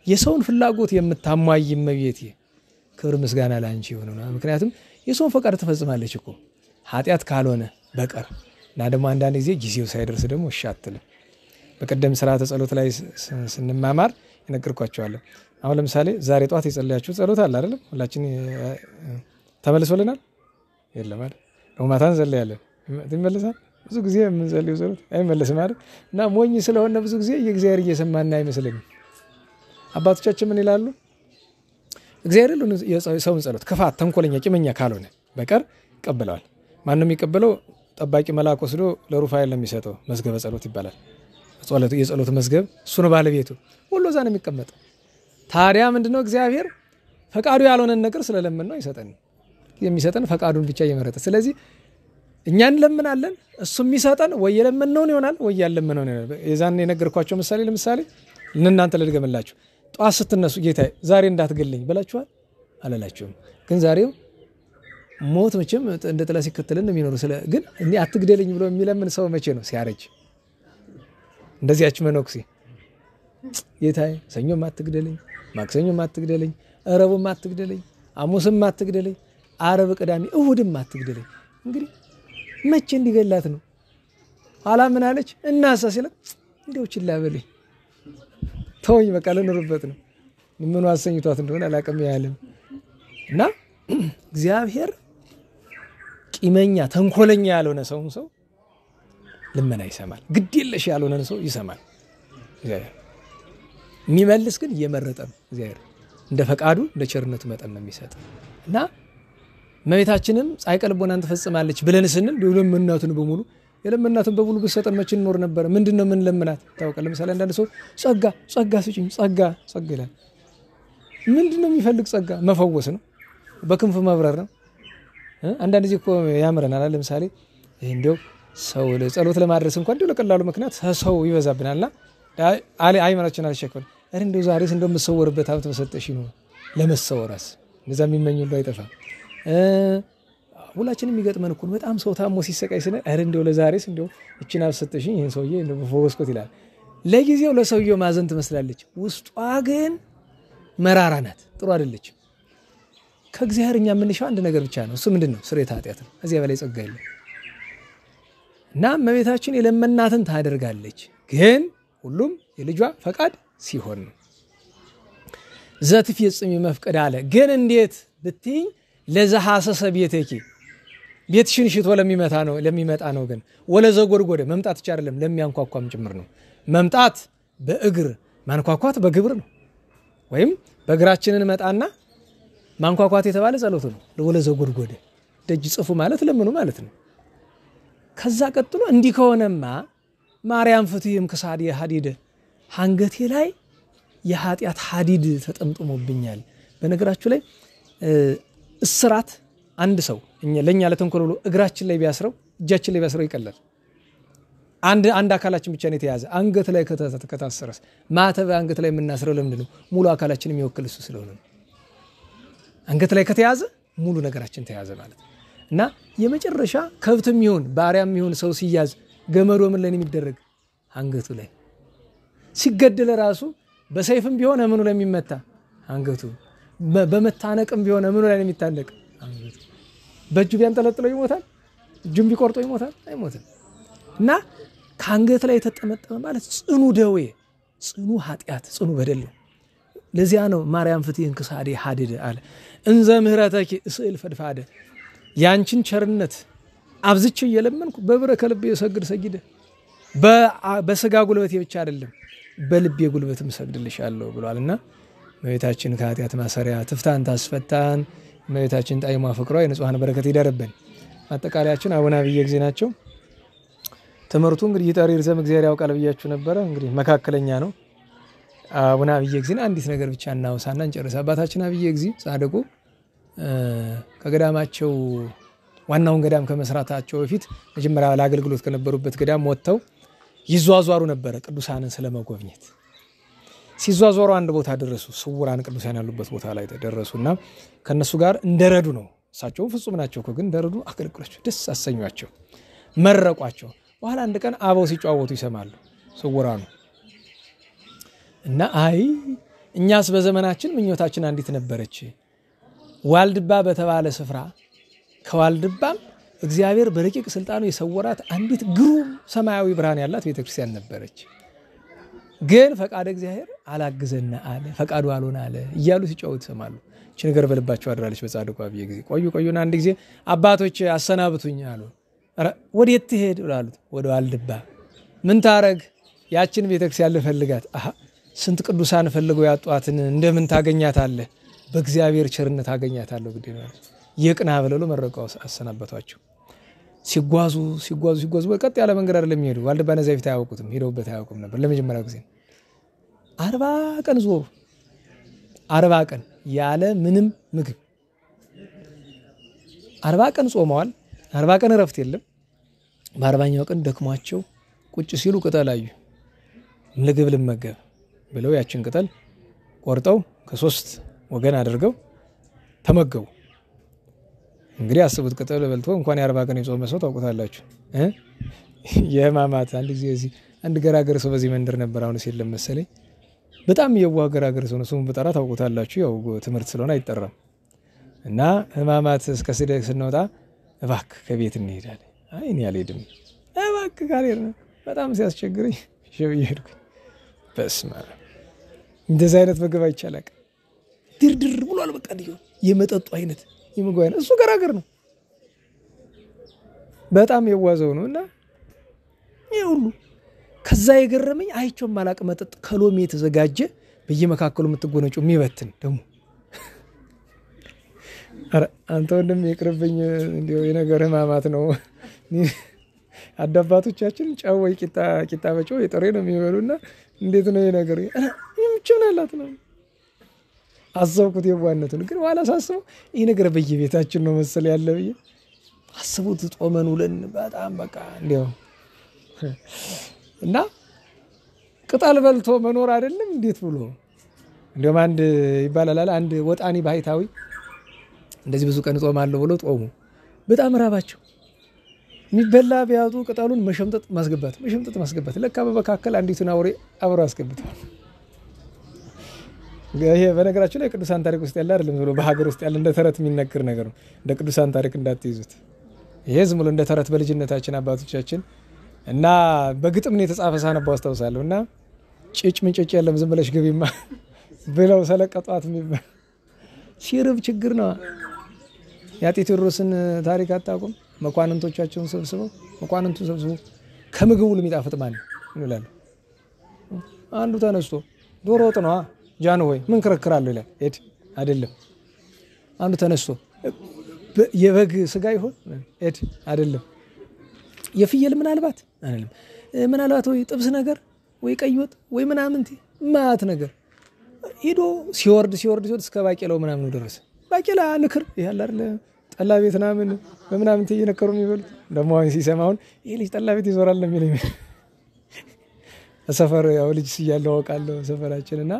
የሰውን ፍላጎት የምታሟይ እመቤቴ ክብር ምስጋና ላንቺ ይሁን። ምክንያቱም የሰውን ፈቃድ ትፈጽማለች እኮ ኃጢአት ካልሆነ በቀር። እና ደግሞ አንዳንድ ጊዜ ጊዜው ሳይደርስ ደግሞ እሺ አትልም። በቀደም ስርዓተ ጸሎት ላይ ስንማማር ይነግርኳቸዋለሁ። አሁን ለምሳሌ ዛሬ ጧት የጸለያችሁ ጸሎት አለ አይደለም? ሁላችን ተመልሶልናል የለም አይደል? ማታ እንጸልያለን ይመለሳል። ብዙ ጊዜ የምንጸልየው ጸሎት አይመለስም አይደል? እና ሞኝ ስለሆነ ብዙ ጊዜ የእግዚአብሔር እየሰማን አይመስልንም። አባቶቻችን ምን ይላሉ? እግዚአብሔር ሁሉ የሰውን ጸሎት ክፋት፣ ተንኮለኛ፣ ቂመኛ ካልሆነ በቀር ይቀበለዋል። ማንም የሚቀበለው ጠባቂ መልአክ ወስዶ ለሩፋኤል ለሚሰጠው መዝገበ ጸሎት ይባላል። የጸሎት መዝገብ እሱ ነው ባለቤቱ። ሁሉ እዛ ነው የሚቀመጠው። ታዲያ ምንድነው እግዚአብሔር ፈቃዱ ያልሆነን ነገር ስለለምን ነው የሚሰጠን ፈቃዱን ብቻ እየመረጠ። ስለዚህ እኛ እንለምናለን፣ እሱ የሚሰጠን ወይ የለመነውን ይሆናል ወይ ያለመነውን ይሆናል። የዛን የነገርኳቸው ምሳሌ ለምሳሌ ለእናንተ ልድገምላችሁ። ጧት ስትነሱ ጌታዬ ዛሬ እንዳትገለኝ ብላችኋል አላላችሁም? ግን ዛሬው ሞት መቼም እንደ ጥላ ሲከተልን ነው የሚኖሩ። ግን እኔ አትግደለኝ ብሎ የሚለምን ሰው መቼ ነው? ሲያረጅ። እንደዚያች መነኩሴ ጌታዬ ሰኞም አትግደለኝ፣ ማክሰኞም አትግደለኝ፣ ረቡዕም አትግደለኝ፣ ሐሙስም አትግደለኝ፣ ዓርብ፣ ቅዳሜ፣ እሑድም አትግደለኝ። እንግዲህ መቼ እንዲገላት ነው? ኋላ ምን አለች? እናሳ ሲላት እንዲያው ችላ በለኝ ተወኝ በቃ ልኖርበት ነው። ምኑ አሰኝቷት እንደሆነ አላውቅም ያለም እና እግዚአብሔር ቂመኛ ተንኮለኛ ያልሆነ ሰው ልመና ይሰማል። ግድ የለሽ ያልሆነ ሰው ይሰማል። እግዚአብሔር የሚመልስ ግን እየመረጠ ነው። እግዚአብሔር እንደ ፈቃዱ እንደ ቸርነቱ መጠን ነው የሚሰጥ እና እመቤታችንም ጻድቀ ልቦናን ትፈጽማለች ብለን ስንል የለመናትን በሙሉ ብትሰጠን መቼ እንኖር ነበር? ምንድነው ምን ለምናት ታውቃለህ? ለምሳሌ አንዳንድ ሰው ጸጋ ስጪኝ ጸጋ ይላል። ምንድነው የሚፈልግ? ጸጋ መፈወስ ነው፣ በክንፍ መብረር ነው። አንዳንድ ጊዜ እኮ ያምረናል። ለምሳሌ እንደው ሰው ጸሎት ለማድረስ እንኳን እንደው ለቀላሉ ምክንያት ሰው ይበዛብናልና አይመራችን አልሸከም እንደው ዛሬስ እንደው መሰወርበት ሀብት በሰጠሽ ነው ለመሰወራስ እንደዛ የሚመኝ ሁሉ አይጠፋም። ሁላችንም የሚገጥመን እኮ በጣም ሰው ታሞ ሲሰቃይ ስለ እንደው ለዛሬስ እንደው እቺን አብሰጠሽኝ ይሄን ሰውዬ እንደው በፎስኮት ይላል። ለጊዜው ለሰውየው ማዘን ትመስላለች፣ ውስጧ ግን መራራ ናት፣ ጥሩ አይደለችም። ከእግዚአብሔር እኛ የምንሻው አንድ ነገር ብቻ ነው። እሱ ምንድነው? ስርየተ ኃጢአት ነው። እዚያ በላይ ጸጋ የለም። እና እመቤታችን የለመናትን ታደርጋለች፣ ግን ሁሉም የልጇ ፈቃድ ሲሆን ነው። ዘትፈጽሚ መፍቀድ አለ። ግን እንዴት ብትይ ለዘሐሰሰ ቤተኪ ቤትሽን ሽቶ ለሚመጣ ነው። ግን ወለዘ ጎድጎደ መምጣት ብቻ አይደለም ለሚያንኳኳም ጭምር ነው። መምጣት በእግር ማንኳኳት በግብር ነው። ወይም በእግራችንን መጣና ማንኳኳት የተባለ ጸሎት ነው። ወለዘ ጎድጎደ ደጅ ጽፉ ማለት ለምኑ ማለት ነው። ከዛ ቀጥሎ እንዲህ ከሆነማ ማርያም ፍትህም ከሳዲ ሐዲድ አንገቴ ላይ የኃጢአት ሐዲድ ተጠምጥሞብኛል። በነገራችሁ ላይ እስራት አንድ ሰው ለኛ ለተንኮል ብሎ እግራችን ላይ ቢያስረው እጃችን ላይ ቢያስረው ይቀላል። አንድ አካላችን ብቻ ነው የተያዘ። አንገት ላይ ከታሰረስ ማተብ አንገት ላይ የምናስረው ለምንድን ነው? ሙሉ አካላችን የሚወክል እሱ ስለሆነ አንገት ላይ ከተያዘ ሙሉ ነገራችን ተያዘ ማለት ነው። እና የመጨረሻ ከብትም ይሁን ባሪያም ይሁን ሰው ሲያዝ ገመዶ ምን ላይ የሚደረግ አንገቱ ላይ ሲገደል ራሱ በሰይፍም ቢሆን ምኑ ላይ የሚመታ አንገቱ፣ በመታነቅም ቢሆን ምኑ ላይ የሚታነቅ አንገቱ። በእጁ ቢያንጠለጥለው ይሞታል፣ እጁን ቢቆርጠው ይሞታል አይሞትም። እና ከአንገት ላይ የተጠመጠመ ማለት ጽኑ ደዌ፣ ጽኑ ኃጢአት፣ ጽኑ በደል ነው። ለዚያ ነው ማርያም ፍትህን ከሳዲ ሐዲድ አለ እንዘ ምህረተኪ እስእል ፈድፋደ ያንቺን ቸርነት አብዝቼ እየለመንኩ በብረከ ልቤ ሰግድ ሰግደ በስጋ ጉልበቴ ብቻ አይደለም በልቤ ጉልበትም ሰግድልሻለሁ ብሏልና እመቤታችን ከኃጢአት ማሰሪያ ትፍታን ታስፈታን። እመቤታችን ጣዕሟ ፍቅሯ የንጹሃን በረከት ይደርብን። አጠቃላያችን አቡነ አብየ እግዚእ ናቸው። ትምህርቱ እንግዲህ ይጠሪ ርዘም እግዚአብሔር ያውቃል ብያችሁ ነበረ። እንግዲህ መካከለኛ ነው። አቡነ አብየ እግዚእን አንዲት ነገር ብቻ እናውሳና እንጨርስ። አባታችን አብየ እግዚእ ጻድቁ ከገዳማቸው ዋናውን ገዳም ከመስራታቸው በፊት መጀመሪያ ለአገልግሎት ከነበሩበት ገዳም ወጥተው ይዟዟሩ ነበር ቅዱሳንን ስለመጎብኘት። ሲዟዟሩ አንድ ቦታ ደረሱ። ስውራን ቅዱሳን ያሉበት ቦታ ላይ ደረሱና ከነሱ ጋር እንደረዱ ነው። እሳቸው ፍጹም ናቸው ግን እንደረዱ አገልግሏቸው ደስ አሰኟቸው፣ መረቋቸው። በኋላ አንድ ቀን አበው ሲጫወቱ ይሰማሉ ስውራኑ እና አይ እኛስ በዘመናችን ምኞታችን አንዲት ነበረች። ዋልድባ በተባለ ስፍራ ከዋልድባም እግዚአብሔር በረቂቅ ስልጣኑ የሰወራት አንዲት ግሩም ሰማያዊ ብርሃን ያላት ቤተክርስቲያን ነበረች። ግን ፈቃደ እግዚአብሔር አላግዘና አለ፣ ፈቃዱ አልሆነ አለ እያሉ ሲጫወቱ ይሰማሉ። እቺ ነገር በልባቸው አድራለች በጻድቁ አብየ እግዚእ። ቆዩና አንድ ጊዜ አባቶች አሰናብቱኝ አሉ። ወዴት ትሄድ ብላሉት። ወደ ዋልድባ። ምን ታረግ? ያችን ቤተክርስቲያን ልፈልጋት። ስንት ቅዱሳን ፈልገው ያጧትን እንደምን ታገኛታለህ? በእግዚአብሔር ቸርነት አገኛታለሁ ግዴ ነው። ይቅና ብለው መረቀው አሰናበቷቸው። ሲጓዙ በቀጥ ያለ መንገድ አይደለም የሚሄዱ። ዋልድባ ነዛ ፊት አያውቁትም፣ ሄደውበት አያውቁም ነበር። ለመጀመሪያ ጊዜ 40 ቀን ዞሩ። 40 ቀን ያለ ምንም ምግብ 40 ቀን ጾመዋል። 40 ቀን እረፍት የለም። በ40ኛው ቀን ደክሟቸው ቁጭ ሲሉ ቅጠል አዩ። ምግብ ልመገብ ብለው ያችን ቅጠል ቆርጠው ከ3 ወገን አድርገው ተመገቡ። እንግዲህ አስቡት፣ ቅጠል በልቶ እንኳን የ40 ቀን የጾመ ሰው ታውቁታላችሁ። የህማማት አንድ ጊዜ እዚህ አንድ ገራገር ሰው በዚህ መንደር ነበር። አሁን የለም መሰለኝ። በጣም የዋህ ገራገር ሰው ነው። ስሙን በጠራ ታውቁታላችሁ። ያው ትምህርት ስለሆነ አይጠራም። እና ህማማት እስከ ስደግ ስንወጣ እባክህ ከቤት እንሄዳለን። አይ እኔ አልሄድም፣ እባክህ ካልሄድን በጣም ሲያስቸግረኝ ሸብዬ ሄድኩኝ። በስመ አብ እንደዚህ አይነት ምግብ አይቻላል። ድርድር ብሏል። በቃ እንዲሁ የመጠጡ አይነት የምግብ አይነት እሱ ገራገር ነው። በጣም የዋዘው ነው። እና ይሄ ሁሉ ከዛ የገረመኝ አይቼው ማላቅ መጠጥ ከሎሚ የተዘጋጀ በየመካከሉ የምትጎነጩ የሚበትን ደግሞ አረ አንተ ወንድም ይቅርብኝ፣ እንዲሁ የነገር ህማማት ነው። አዳባቶቻችን ጫው ወይ ቂጣ በጨው የጥሬ ነው የሚበሉና እንዴት ነው ይሄ ነገር? ይምጭናላት ነው አሰብኩት። የዋነቱን ግን ዋላ ሳስበው ይሄ ነገር በየቤታችን ነው መሰል ያለ ብዬ አስቡት። ጾመን ውለን በጣም በቃ እንዲያው እና ቅጠል በልቶ መኖር አይደለም እንዴት ብሎ እንደውም አንድ ይባላል አንድ ወጣኒ ባይታዊ እንደዚህ ብዙ ቀን ጾማለሁ ብሎ ጾሙ። በጣም ራባቸው። የሚበላ ቢያጡ ቅጠሉን መሸምጠጥ ማስገባት ለካ በመካከል አንዲቱን አውሬ አብሮ አስገብቷል። ይሄ በነገራችን ላይ ቅዱሳን ታሪክ ውስጥ ያለ አይደለም፣ ብሎ በሀገር ውስጥ ያለ እንደ ተረት የሚነገር ነገር ነው። እንደ ቅዱሳን ታሪክ እንዳትይዙት። ይሄ ዝም ብሎ እንደ ተረት በልጅነታችን አባቶቻችን እና በግጥም ነው የተጻፈ ሳነባው አስታውሳለሁ። እና ጭጭ ምንጭጭ የለም ዝም ብለሽ ግቢማ ብለው ሰለቀጧት የሚባል ሲርብ ችግር ነው። የአጤ ቴዎድሮስን ታሪክ አታውቁም? መኳንንቶቻቸውን ሰብስበው ከምግቡ ለሚጣፍጥ ማን ይላሉ። አንዱ ተነስቶ ዶሮ ወጥ ነው ጃን ሆይ ምን ክርክራለሁ ይላል። አይደለም። አንዱ ተነስቶ የበግ ስጋ ይሆን እድ አይደለም የፍየል ምናልባት አይደለም ምናልባት ወይ ጥብስ ነገር ወይ ቀይ ወጥ ወይ ምናምን ማት ነገር ሄዶ ሲወርድ እስከ ባቄላው ምናምን ደረሰ ባቄላ ንክር ይያል አይደል ጠላ ቤት ምናምን በምናምን ተየነከሩ የሚበሉት ደግሞ አሁን ሲሰማውን ይሄ ልጅ ጠላ ቤት ይዞራል ነው የሚለኝ ሰፈር ያው ልጅ ሲያለው አውቃለሁ ሰፈራችንና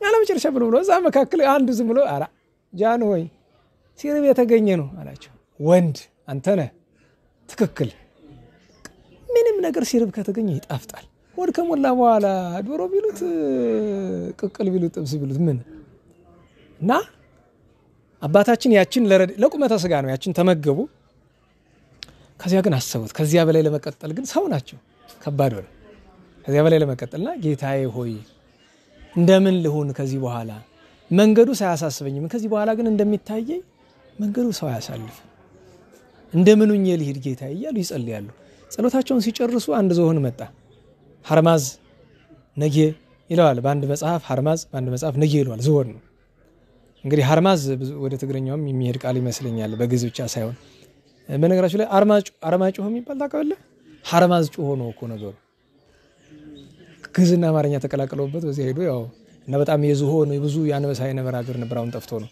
ያለ መጨረሻ ብሎ እዛ መካከል አንዱ ዝም ብሎ አራ ጃን ሆይ ሲርብ የተገኘ ነው አላቸው ወንድ አንተ ነህ ትክክል ምንም ነገር ሲርብ ከተገኘ ይጣፍጣል ወድ ከሞላ በኋላ ዶሮ ቢሉት ቅቅል ቢሉት ጥብስ ቢሉት ምን እና አባታችን ያችን ለቁመተ ስጋ ነው ያችን ተመገቡ ከዚያ ግን አሰቡት ከዚያ በላይ ለመቀጠል ግን ሰው ናቸው ከባድ ነው ከዚያ በላይ ለመቀጠልና ጌታዬ ሆይ እንደምን ልሁን ከዚህ በኋላ መንገዱ ሳያሳስበኝም ከዚህ በኋላ ግን እንደሚታየኝ መንገዱ ሰው ያሳልፍ እንደምንኝ ልሂድ ጌታዬ እያሉ ይጸልያሉ ጸሎታቸውን ሲጨርሱ አንድ ዝሆን መጣ ሐርማዝ ነጌ ይለዋል በአንድ መጽሐፍ ሐርማዝ በአንድ መጽሐፍ ነጌ ይለዋል ዝሆን ነው እንግዲህ ሐርማዝ ወደ ትግርኛውም የሚሄድ ቃል ይመስለኛል በግዕዝ ብቻ ሳይሆን በነገራችሁ ላይ አርማጭሆ የሚባል ታውቃለህ ሐርማዝ ጮሆ ነው እኮ ነገሩ ግዕዝና አማርኛ ተቀላቅለውበት በዚህ ሄዶ ያው እና በጣም የዝሆን የብዙ ያንበሳ የነበር ሀገር ነበር አሁን ጠፍቶ ነው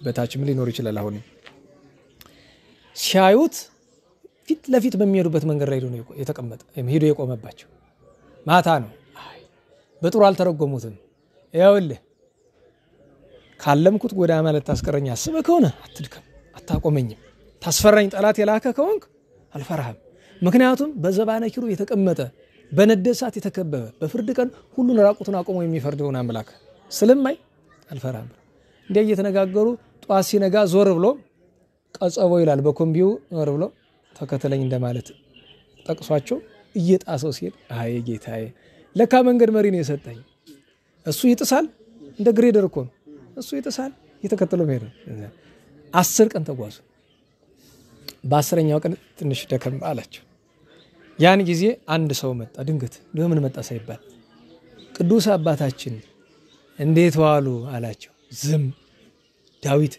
በታችም ሊኖር ይችላል አሁን ሲያዩት ፊት ለፊት በሚሄዱበት መንገድ ላይ ነው የተቀመጠ ሄዶ የቆመባቸው ማታ ነው አይ በጥሩ አልተረጎሙትም ያውልህ ካለምኩት ጎዳ ማለት ታስቀረኝ አስበህ ከሆነ አትድከም አታቆመኝም ታስፈራኝ ጠላት የላከ ከሆንክ አልፈራህም ምክንያቱም በዘባነ ኪሩ የተቀመጠ በነደሳት የተከበበ በፍርድ ቀን ሁሉን ራቁቱን አቆሞ የሚፈርደውን አምላክ ስለማይ አልፈራህም እንዴ እየተነጋገሩ ጧት ሲነጋ ዞር ብሎ ቀጸቦ ይላል በኮምቢው ዞር ብሎ ተከተለኝ እንደማለት ጠቅሷቸው እየጣሰው ሲል አይ ጌታዬ ለካ መንገድ መሪ ነው የሰጠኝ እሱ ይጥሳል እንደ ግሬደር እኮ ነው እሱ ይጥሳል የተከተለው ሄደ 10 ቀን ተጓዙ በ10ኛው ቀን ትንሽ ደከም አላቸው ያን ጊዜ አንድ ሰው መጣ ድንገት ለምን መጣ ሳይባል ቅዱስ አባታችን እንዴት ዋሉ አላቸው ዝም ዳዊት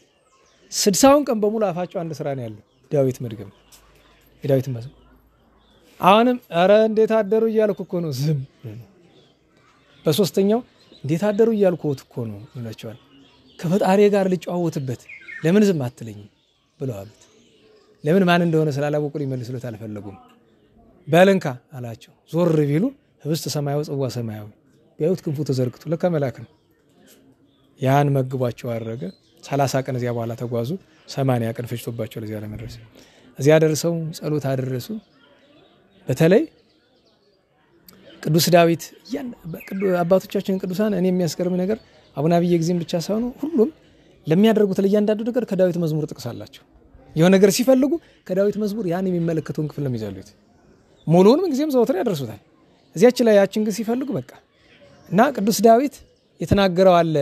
60ውን ቀን በሙሉ አፋቸው አንድ ስራ ነው ያለው ዳዊት መድገም የዳዊት መዝሙር አሁንም አረ እንዴት አደሩ እያልኩ እኮ ነው ዝም በሶስተኛው እንዴት አደሩ እያልኩ እኮ ነው ይላቸዋል ከፈጣሪ ጋር ልጫወትበት ለምን ዝም አትለኝ ብለው አሉት ለምን ማን እንደሆነ ስላላወቁ ሊመልሱለት አልፈለጉም ባለንካ አላቸው ዞር ቢሉ ህብስት ሰማያዊ ጽዋ ሰማያዊ ቢያዩት ክንፉ ተዘርግቶ ለካ መልአክ ነው ያን መግቧቸው አረገ 30 ቀን እዚያ በኋላ ተጓዙ 80 ቀን ፈጅቶባቸው ለዚያ ለመድረስ እዚያ ደርሰው ጸሎት አደረሱ በተለይ ቅዱስ ዳዊት አባቶቻችን ቅዱሳን እኔ የሚያስገርም ነገር አቡነ አብይ ጊዜም ብቻ ሳይሆን ሁሉም ለሚያደርጉት ለእያንዳንዱ ነገር ከዳዊት መዝሙር ጥቅሳላቸው የሆነ ነገር ሲፈልጉ ከዳዊት መዝሙር ያን የሚመለከተውን ክፍል ለሚዘሉት ሙሉውን ጊዜም ዘወትር ያደርሱታል እዚያች ላይ ያችን ግን ሲፈልጉ በቃ እና ቅዱስ ዳዊት የተናገረው አለ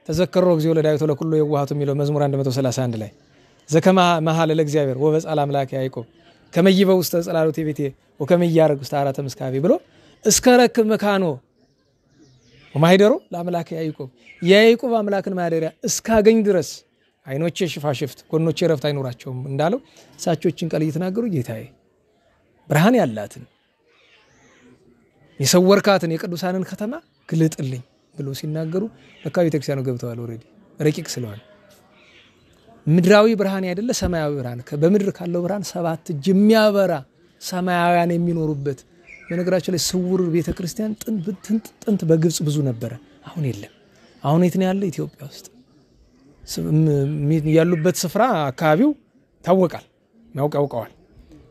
ተዘከሩ እግዚኦ ለዳዊት ለኩሉ የዋሃቱ የሚለው መዝሙር 131 ላይ ዘከማ መሐለ ለእግዚአብሔር ወበጻል አምላክ ያዕቆብ ከመይበው ውስጥ ጸላሎት ቤቴ ወከመያረግ ውስጥ አራተ መስካቢ ብሎ እስከረክ መካኖ ወማይደሮ ለአምላክ ያዕቆብ አምላክን ማደሪያ እስካገኝ ድረስ አይኖቼ ሽፋሽፍት ጎኖቼ ረፍት አይኖራቸውም እንዳለው ሳቾችን ቃል እየተናገሩ ጌታዬ ብርሃን ያላትን የሰወርካትን የቅዱሳንን ከተማ ግልጥልኝ ብሎ ሲናገሩ ለካ ቤተክርስቲያኑ ገብተዋል ኦሬዲ ረቂቅ ስለሆነ ምድራዊ ብርሃን አይደለ ሰማያዊ ብርሃን በምድር ካለው ብርሃን 7 እጅ የሚያበራ ሰማያውያን የሚኖሩበት በነገራችን ላይ ስውር ቤተክርስቲያን ጥንት በግብጽ ብዙ ነበር አሁን የለም አሁን የት ነው ያለው ኢትዮጵያ ውስጥ ያሉበት ስፍራ አካባቢው ታወቃል ያውቀዋል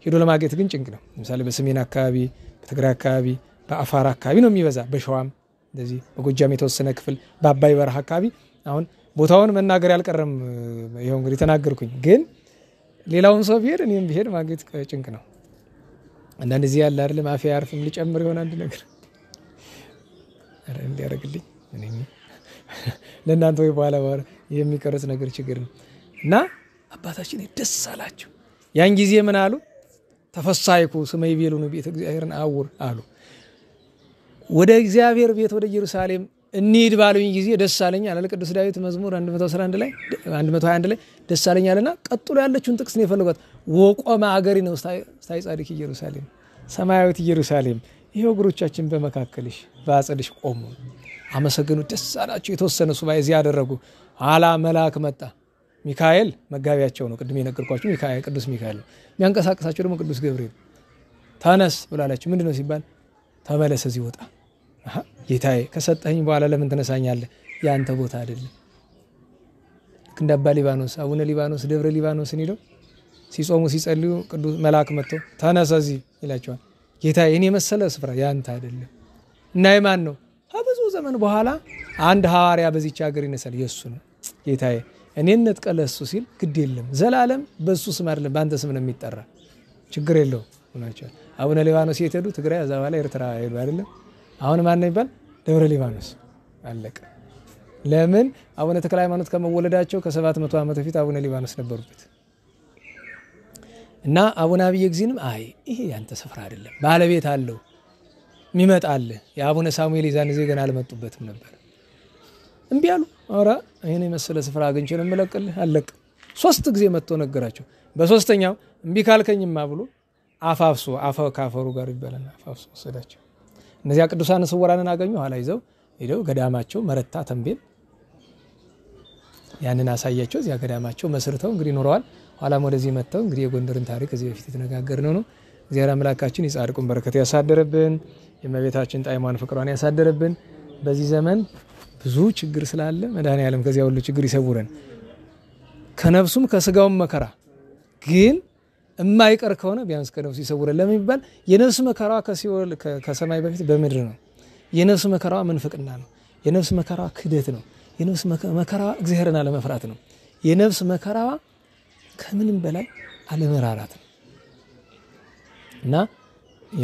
ሄዶ ለማግኘት ግን ጭንቅ ነው ለምሳሌ በሰሜን አካባቢ በትግራይ አካባቢ በአፋር አካባቢ ነው የሚበዛ በሸዋም እንደዚህ በጎጃም የተወሰነ ክፍል በአባይ በረሃ አካባቢ አሁን ቦታውን መናገር ያልቀረም ይሄው እንግዲህ ተናገርኩኝ ግን ሌላውን ሰው ቢሄድ እኔም ቢሄድ ማግኘት ጭንቅ ነው አንዳንድ እዚህ ያለ አይደለም አፍያ ያርፍም ሊጨምር ይሆን አንድ ነገር አረ እንዲያረግልኝ እኔ ለእናንተ ወይ በኋላ የሚቀርጽ ነገር ችግር ነው እና አባታችን ደስ አላቸው ያን ጊዜ ምን አሉ ተፈሳይኩ ስመይ ቤሉን ቤተ እግዚአብሔርን አውር አሉ ወደ እግዚአብሔር ቤት ወደ ኢየሩሳሌም እንሂድ ባሉኝ ጊዜ ደስ አለኝ አለ ቅዱስ ዳዊት መዝሙር 111 ላይ 121 ላይ ደስ አለኝ አለና ቀጥሎ ያለችውን ጥቅስ ነው የፈለጓት ወቆመ አገሪ ነው ስታይ ጻድቅ ኢየሩሳሌም ሰማያዊት ኢየሩሳሌም ይሄው እግሮቻችን በመካከልሽ በአጸድሽ ቆሙ አመሰግኑ ደስ አላችሁ የተወሰነ ሱባኤ እዚህ ያደረጉ ኋላ መልአክ መጣ ሚካኤል መጋቢያቸው ነው ቅድም የነገርኳችሁ ሚካኤል ቅዱስ ሚካኤል ነው የሚያንቀሳቅሳቸው ደግሞ ቅዱስ ገብርኤል ታነስ ብላላችሁ ምንድነው ሲባል ተመለስ እዚህ ወጣ ጌታዬ ከሰጠኝ በኋላ ለምን ተነሳኛለህ ያንተ ቦታ አይደለም እንደ አባ ሊባኖስ አቡነ ሊባኖስ ደብረ ሊባኖስ ነው ሲጾሙ ሲጸልዩ ቅዱስ መልአክ መጥቶ ተነስ እዚህ ይላቸዋል ጌታዬ እኔ መሰለ ስፍራ ያንተ አይደለም እና የማን ነው ከብዙ ዘመን በኋላ አንድ ሐዋርያ በዚህች ሀገር ይነሳል የሱ ነው ጌታዬ እኔን ነጥቀለሱ ሲል ግድ የለም ዘላለም በሱ ስም አይደለም ባንተ ስም ነው የሚጠራ ችግር የለው ሆናቸዋል አቡነ ሊባኖስ የተዱ ትግራይ አዛ በኋላ ኤርትራ ሄዱ አይደለም አሁን ማን ነው ይባል ደብረ ሊባኖስ አለቀ ለምን አቡነ ተክለ ሃይማኖት ከመወለዳቸው ከ700 ዓመት በፊት አቡነ ሊባኖስ ነበሩበት እና አቡነ አብየ እግዚእንም አይ ይሄ ያንተ ስፍራ አይደለም ባለቤት አለው ሚመጣል የአቡነ ሳሙኤል ይዛን እዚህ ገና አልመጡበትም ነበር እንቢ አሉ አራ ይሄን የመሰለ ስፍራ አግኝቼ ነው መለቀልህ አለቀ 3 ጊዜ መጥቶ ነገራቸው በሶስተኛው እንቢ ካልከኝማ ብሎ አፋፍሶ ካፈሩ ጋር ይበላል አፋፍሶ ወሰዳቸው እነዚያ ቅዱሳን ስውራንን አገኙ ኋላ ይዘው ሄደው ገዳማቸው መረታ ተንቤል ያንን አሳያቸው እዚያ ገዳማቸው መስርተው እንግዲህ ኖረዋል ኋላም ወደዚህ መጥተው እንግዲህ የጎንደርን ታሪክ እዚህ በፊት የተነጋገርነው ነው እግዚአብሔር አምላካችን ይጻድቁን በረከት ያሳደረብን የእመቤታችን ጣዕሟን ፍቅሯን ያሳደረብን በዚህ ዘመን ብዙ ችግር ስላለ መድኃኔዓለም ከዚያ ሁሉ ችግር ይሰውረን ከነፍሱም ከስጋውም መከራ ግን የማይቀር ከሆነ ቢያንስ ከነፍሱ ይሰውረን ለሚባል የነፍስ መከራዋ ከሲኦል ከሰማይ በፊት በምድር ነው የነፍስ መከራዋ መንፍቅና ነው የነፍስ መከራዋ ክህደት ነው የነፍስ መከራዋ እግዚአብሔርን አለመፍራት ነው የነፍስ መከራዋ ከምንም በላይ አለመራራት ነው እና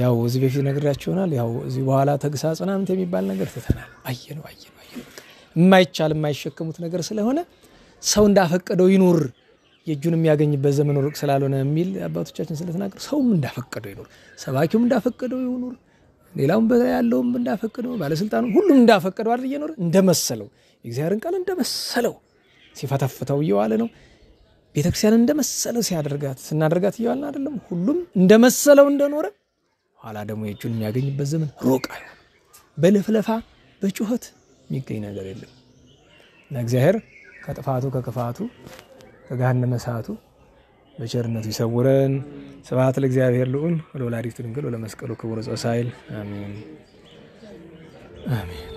ያው እዚህ በፊት ነግራችሁናል ያው እዚህ በኋላ ተግሳጽ ምናምን የሚባል ነገር ተተናል አየነው የማይቻል የማይሸከሙት ነገር ስለሆነ ሰው እንዳፈቀደው ይኖር የጁን የሚያገኝበት ዘመን ሩቅ ስላልሆነ የሚል አባቶቻችን ስለተናገሩ ሰውም እንዳፈቀደው ይኖር ሰባኪውም እንዳፈቀደው ይኖር ሌላውም በላይ ያለውም እንዳፈቀደው ባለስልጣኑ ሁሉም እንዳፈቀደው አይደል ይኖር እንደመሰለው እግዚአብሔርን ቃል እንደመሰለው ሲፈተፍተው ይዋለ ነው ቤተክርስቲያን እንደመሰለው ሲያደርጋት ስናደርጋት ይዋልና አይደለም ሁሉም እንደመሰለው እንደኖረ ኋላ ደግሞ የጁን የሚያገኝበት ዘመን ሩቅ አይሆን በለፍለፋ በጩኸት የሚገኝ ነገር የለም ለእግዚአብሔር ከጥፋቱ ከክፋቱ ከገሃነመ እሳቱ በቸርነቱ ይሰውረን ስብሐት ለእግዚአብሔር ልዑል ወለወላዲቱ ድንግል ወለመስቀሉ ክቡር ዘሳይል አሜን አሜን